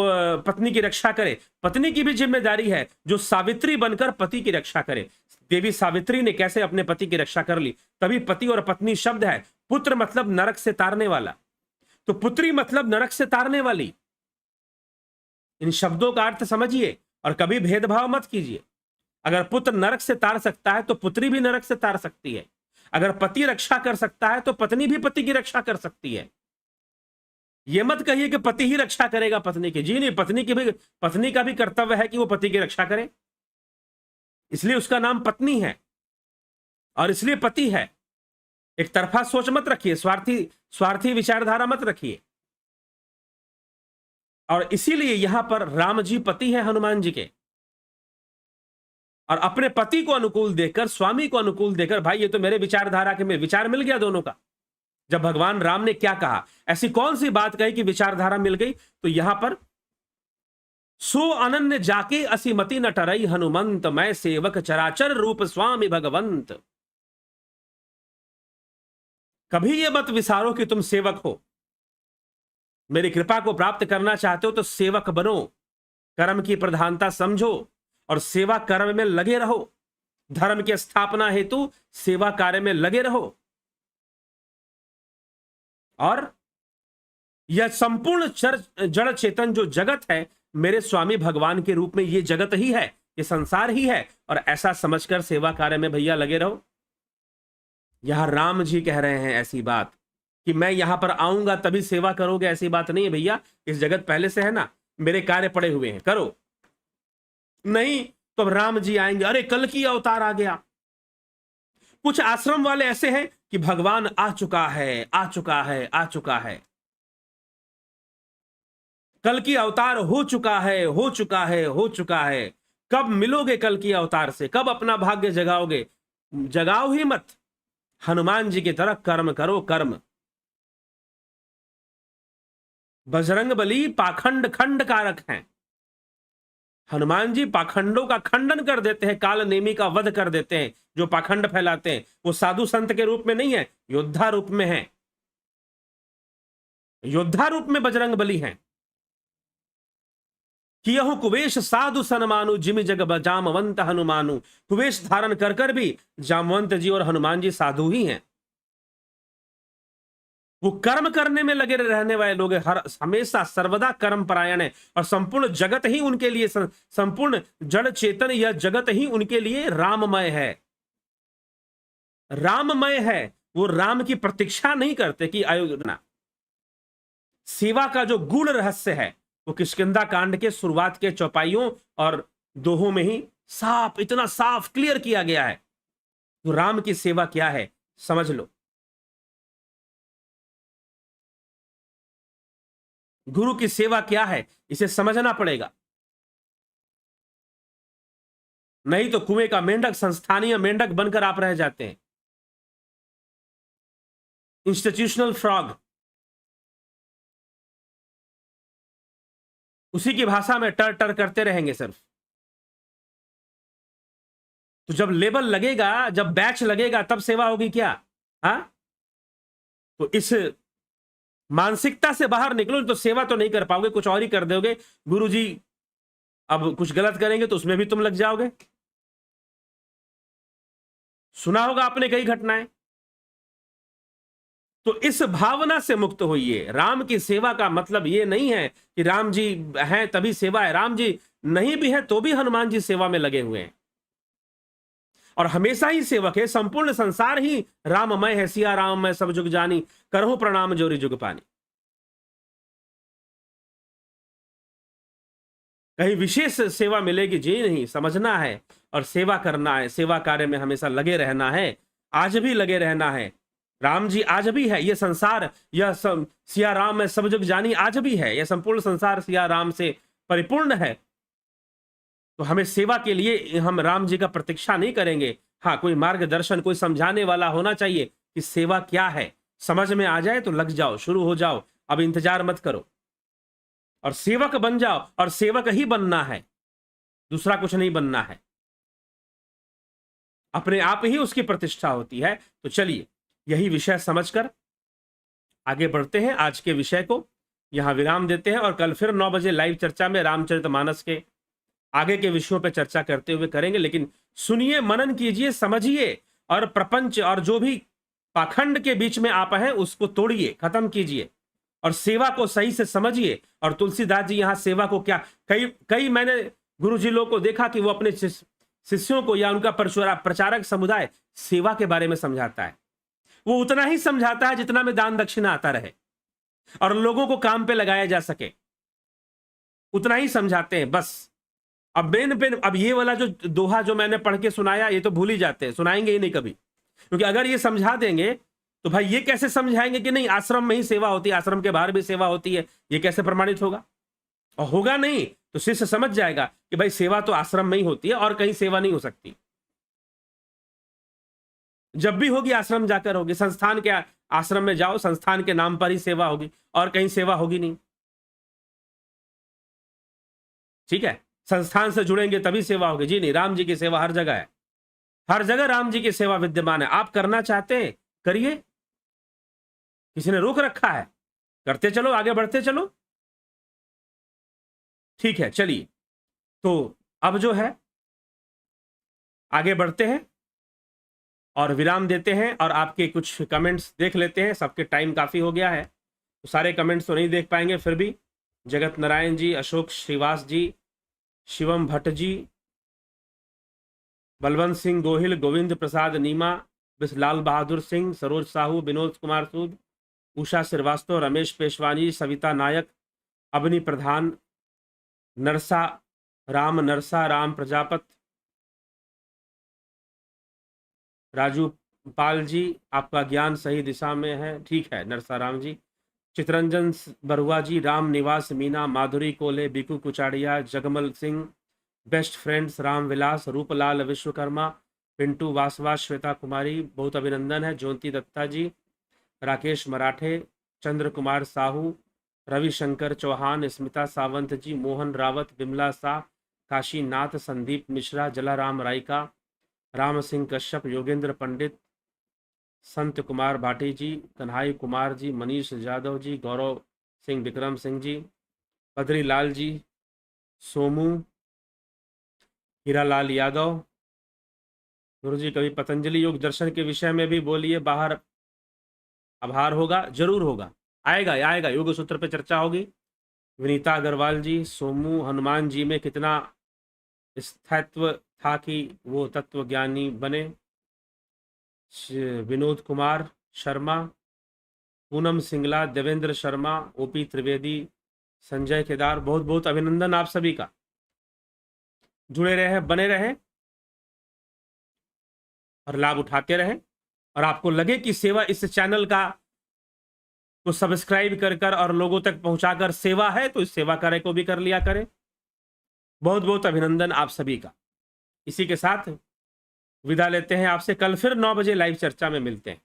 पत्नी की रक्षा करे, पत्नी की भी जिम्मेदारी है जो सावित्री बनकर पति की रक्षा करे। देवी सावित्री ने कैसे अपने पति की रक्षा कर ली, तभी पति और पत्नी शब्द है। पुत्र मतलब नरक से तारने वाला, तो पुत्री मतलब नरक से तारने वाली। इन शब्दों का अर्थ समझिए और कभी भेदभाव मत कीजिए। अगर पुत्र नरक से तार सकता है तो पुत्री भी नरक से तार सकती है। अगर पति रक्षा कर सकता है तो पत्नी भी पति की रक्षा कर सकती है। यह मत कहिए कि पति ही रक्षा करेगा पत्नी की, जी नहीं, पत्नी का भी कर्तव्य है कि वो पति की रक्षा करे, इसलिए उसका नाम पत्नी है और इसलिए पति है। एक तरफा सोच मत रखिए, स्वार्थी विचारधारा मत रखिए। और इसीलिए यहां पर राम जी पति है हनुमान जी के, और अपने पति को अनुकूल देकर, स्वामी को अनुकूल देकर, भाई ये तो मेरे विचारधारा के में विचार मिल गया दोनों का। जब भगवान राम ने क्या कहा, ऐसी कौन सी बात कही कि विचारधारा मिल गई, तो यहां पर सो अनन्य जाके असीमति न टरई हनुमंत, मैं सेवक चराचर रूप स्वामी भगवंत। कभी ये मत विसारो कि तुम सेवक हो। मेरी कृपा को प्राप्त करना चाहते हो तो सेवक बनो, कर्म की प्रधानता समझो और सेवा कर्म में लगे रहो। धर्म की स्थापना हेतु सेवा कार्य में लगे रहो। और यह संपूर्ण जड़ चेतन जो जगत है, मेरे स्वामी भगवान के रूप में ये जगत ही है, ये संसार ही है, और ऐसा समझकर सेवा कार्य में भैया लगे रहो। यहां राम जी कह रहे हैं ऐसी बात कि मैं यहां पर आऊंगा तभी सेवा करोगे, ऐसी बात नहीं है भैया। इस जगत पहले से है ना, मेरे कार्य पड़े हुए हैं, करो। नहीं तो अब राम जी आएंगे, अरे कल की अवतार आ गया। कुछ आश्रम वाले ऐसे हैं कि भगवान आ चुका है, आ चुका है, आ चुका है, कल की अवतार हो चुका है, हो चुका है, हो चुका है। कब मिलोगे कल की अवतार से, कब अपना भाग्य जगाओगे? जगाओ ही मत। हनुमान जी की तरह कर्म करो, कर्म। बजरंग बली पाखंड खंड कारक हैं। हनुमान जी पाखंडों का खंडन कर देते हैं, काल नेमी का वध कर देते हैं। जो पाखंड फैलाते हैं वो साधु संत के रूप में नहीं है, योद्धा रूप में है। योद्धा रूप में बजरंग बली हैं। कियहु कुवेश साधु सनमानु, जिमि जग जामवंत हनुमानु। कुवेश धारण कर कर भी जामवंत जी और हनुमान जी साधु ही हैं। वो कर्म करने में लगे रहने वाले लोग हैं, हर हमेशा सर्वदा कर्म परायण है। और संपूर्ण जगत ही उनके लिए, संपूर्ण जड़ चेतन यह जगत ही उनके लिए राममय है, राममय है। वो राम की प्रतीक्षा नहीं करते कि अयोध्या। सेवा का जो गूढ़ रहस्य है वो किष्किंधा कांड के शुरुआत के चौपाइयों और दोहों में ही साफ, इतना साफ क्लियर किया गया है। तो राम की सेवा क्या है समझ लो। गुरु की सेवा क्या है इसे समझना पड़ेगा, नहीं तो कुएं का मेंढक, संस्थानीय मेंढक बनकर आप रह जाते हैं, इंस्टीट्यूशनल फ्रॉग। उसी की भाषा में टर टर करते रहेंगे सिर्फ। तो जब लेबल लगेगा, जब बैच लगेगा तब सेवा होगी क्या? हाँ, तो इस मानसिकता से बाहर निकलो, तो सेवा तो नहीं कर पाओगे, कुछ और ही कर दोगे। गुरुजी अब कुछ गलत करेंगे तो उसमें भी तुम लग जाओगे। सुना होगा आपने कई घटनाएं। तो इस भावना से मुक्त होइए। राम की सेवा का मतलब यह नहीं है कि राम जी हैं तभी सेवा है, राम जी नहीं भी है तो भी हनुमान जी सेवा में लगे हुए हैं और हमेशा ही सेवक है। संपूर्ण संसार ही राममय है, सिया राम मैं सब जुग जानी, करहु प्रणाम जोरी जुग पानी। कहीं विशेष सेवा मिलेगी जी नहीं, समझना है और सेवा करना है। सेवा कार्य में हमेशा लगे रहना है, आज भी लगे रहना है। राम जी आज भी है, यह संसार, यह सिया राम में सब जुग जानी आज भी है। यह संपूर्ण संसार सिया राम से परिपूर्ण है। तो हमें सेवा के लिए हम राम जी का प्रतीक्षा नहीं करेंगे। हाँ, कोई मार्गदर्शन, कोई समझाने वाला होना चाहिए कि सेवा क्या है। समझ में आ जाए तो लग जाओ, शुरू हो जाओ, अब इंतजार मत करो और सेवक बन जाओ। और सेवक ही बनना है, दूसरा कुछ नहीं बनना है। अपने आप ही उसकी प्रतिष्ठा होती है। तो चलिए यही विषय समझकर आगे बढ़ते हैं। आज के विषय को यहां विराम देते हैं और कल फिर 9 बजे लाइव चर्चा में रामचरितमानस के आगे के विषयों पर चर्चा करते हुए करेंगे। लेकिन सुनिए, मनन कीजिए, समझिए और प्रपंच और जो भी पाखंड के बीच में आप हैं उसको तोड़िए, खत्म कीजिए और सेवा को सही से समझिए। और तुलसीदास जी यहां सेवा को क्या, कई मैंने गुरु जी लोग को देखा कि वो अपने शिष्यों को या उनका प्रचारक समुदाय सेवा के बारे में समझाता है। वो उतना ही समझाता है जितना में दान दक्षिणा आता रहे और लोगों को काम पे लगाया जा सके, उतना ही समझाते हैं बस। अब अब ये वाला जो दोहा जो मैंने पढ़ के सुनाया, ये तो भूल ही जाते हैं, सुनाएंगे ही नहीं कभी। क्योंकि अगर ये समझा देंगे तो भाई ये कैसे समझाएंगे कि नहीं आश्रम में ही सेवा होती है, आश्रम के बाहर भी सेवा होती है, ये कैसे प्रमाणित होगा? और होगा नहीं तो शिष्य समझ जाएगा कि भाई सेवा तो आश्रम में ही होती है और कहीं सेवा नहीं हो सकती। जब भी होगी आश्रम जाकर होगी, संस्थान के आश्रम में जाओ, संस्थान के नाम पर ही सेवा होगी और कहीं सेवा होगी नहीं। ठीक है, संस्थान से जुड़ेंगे तभी सेवा होगी जी नहीं। राम जी की सेवा हर जगह है, हर जगह राम जी की सेवा विद्यमान है। आप करना चाहते हैं करिए, किसी ने रोक रखा है? करते चलो, आगे बढ़ते चलो। ठीक है, चलिए तो अब जो है आगे बढ़ते हैं और विराम देते हैं और आपके कुछ कमेंट्स देख लेते हैं। सबके टाइम काफी हो गया है तो सारे कमेंट्स तो नहीं देख पाएंगे, फिर भी जगत नारायण जी, अशोक श्रीवास जी, शिवम भट्ट जी, बलवंत सिंह गोहिल, गोविंद प्रसाद नीमा, लाल बहादुर सिंह, सरोज साहू, विनोद कुमार सूद, उषा श्रीवास्तव, रमेश पेशवानी, सविता नायक, अवनी प्रधान, नरसा राम प्रजापत, राजू पाल जी, आपका ज्ञान सही दिशा में है। ठीक है नरसा राम जी, चितरंजन बरुआ जी, राम निवास मीना, माधुरी कोले, बिकू कुचाड़िया, जगमल सिंह, बेस्ट फ्रेंड्स, राम विलास, रूपलाल विश्वकर्मा, पिंटू वासवा, श्वेता कुमारी, बहुत अभिनंदन है। ज्योति दत्ता जी, राकेश मराठे, चंद्र कुमार साहू, रविशंकर चौहान, स्मिता सावंत जी, मोहन रावत, विमला शाह, काशीनाथ, संदीप मिश्रा, जलाराम रायका, राम सिंह कश्यप, योगेंद्र पंडित, संत कुमार भाटी जी, कन्हाई कुमार जी, मनीष यादव जी, गौरव सिंह, विक्रम सिंह जी, बद्री लाल जी, सोमू, हीरालाल यादव। गुरु जी कभी पतंजलि योग दर्शन के विषय में भी बोलिए, बाहर आभार होगा, जरूर होगा, आएगा आएगा, योग सूत्र पे चर्चा होगी। विनीता अग्रवाल जी, सोमू, हनुमान जी में कितना स्थायित्व था कि वो तत्वज्ञानी बने। विनोद कुमार शर्मा, पूनम सिंगला, देवेंद्र शर्मा, ओपी त्रिवेदी, संजय केदार, बहुत बहुत अभिनंदन आप सभी का। जुड़े रहे, बने रहे और लाभ उठाते रहें। और आपको लगे कि सेवा इस चैनल का को सब्सक्राइब कर और लोगों तक पहुंचाकर सेवा है, तो इस सेवा कार्य को भी कर लिया करें। बहुत बहुत अभिनंदन आप सभी का। इसी के साथ विदा लेते हैं आपसे। कल फिर 9 बजे लाइव चर्चा में मिलते हैं।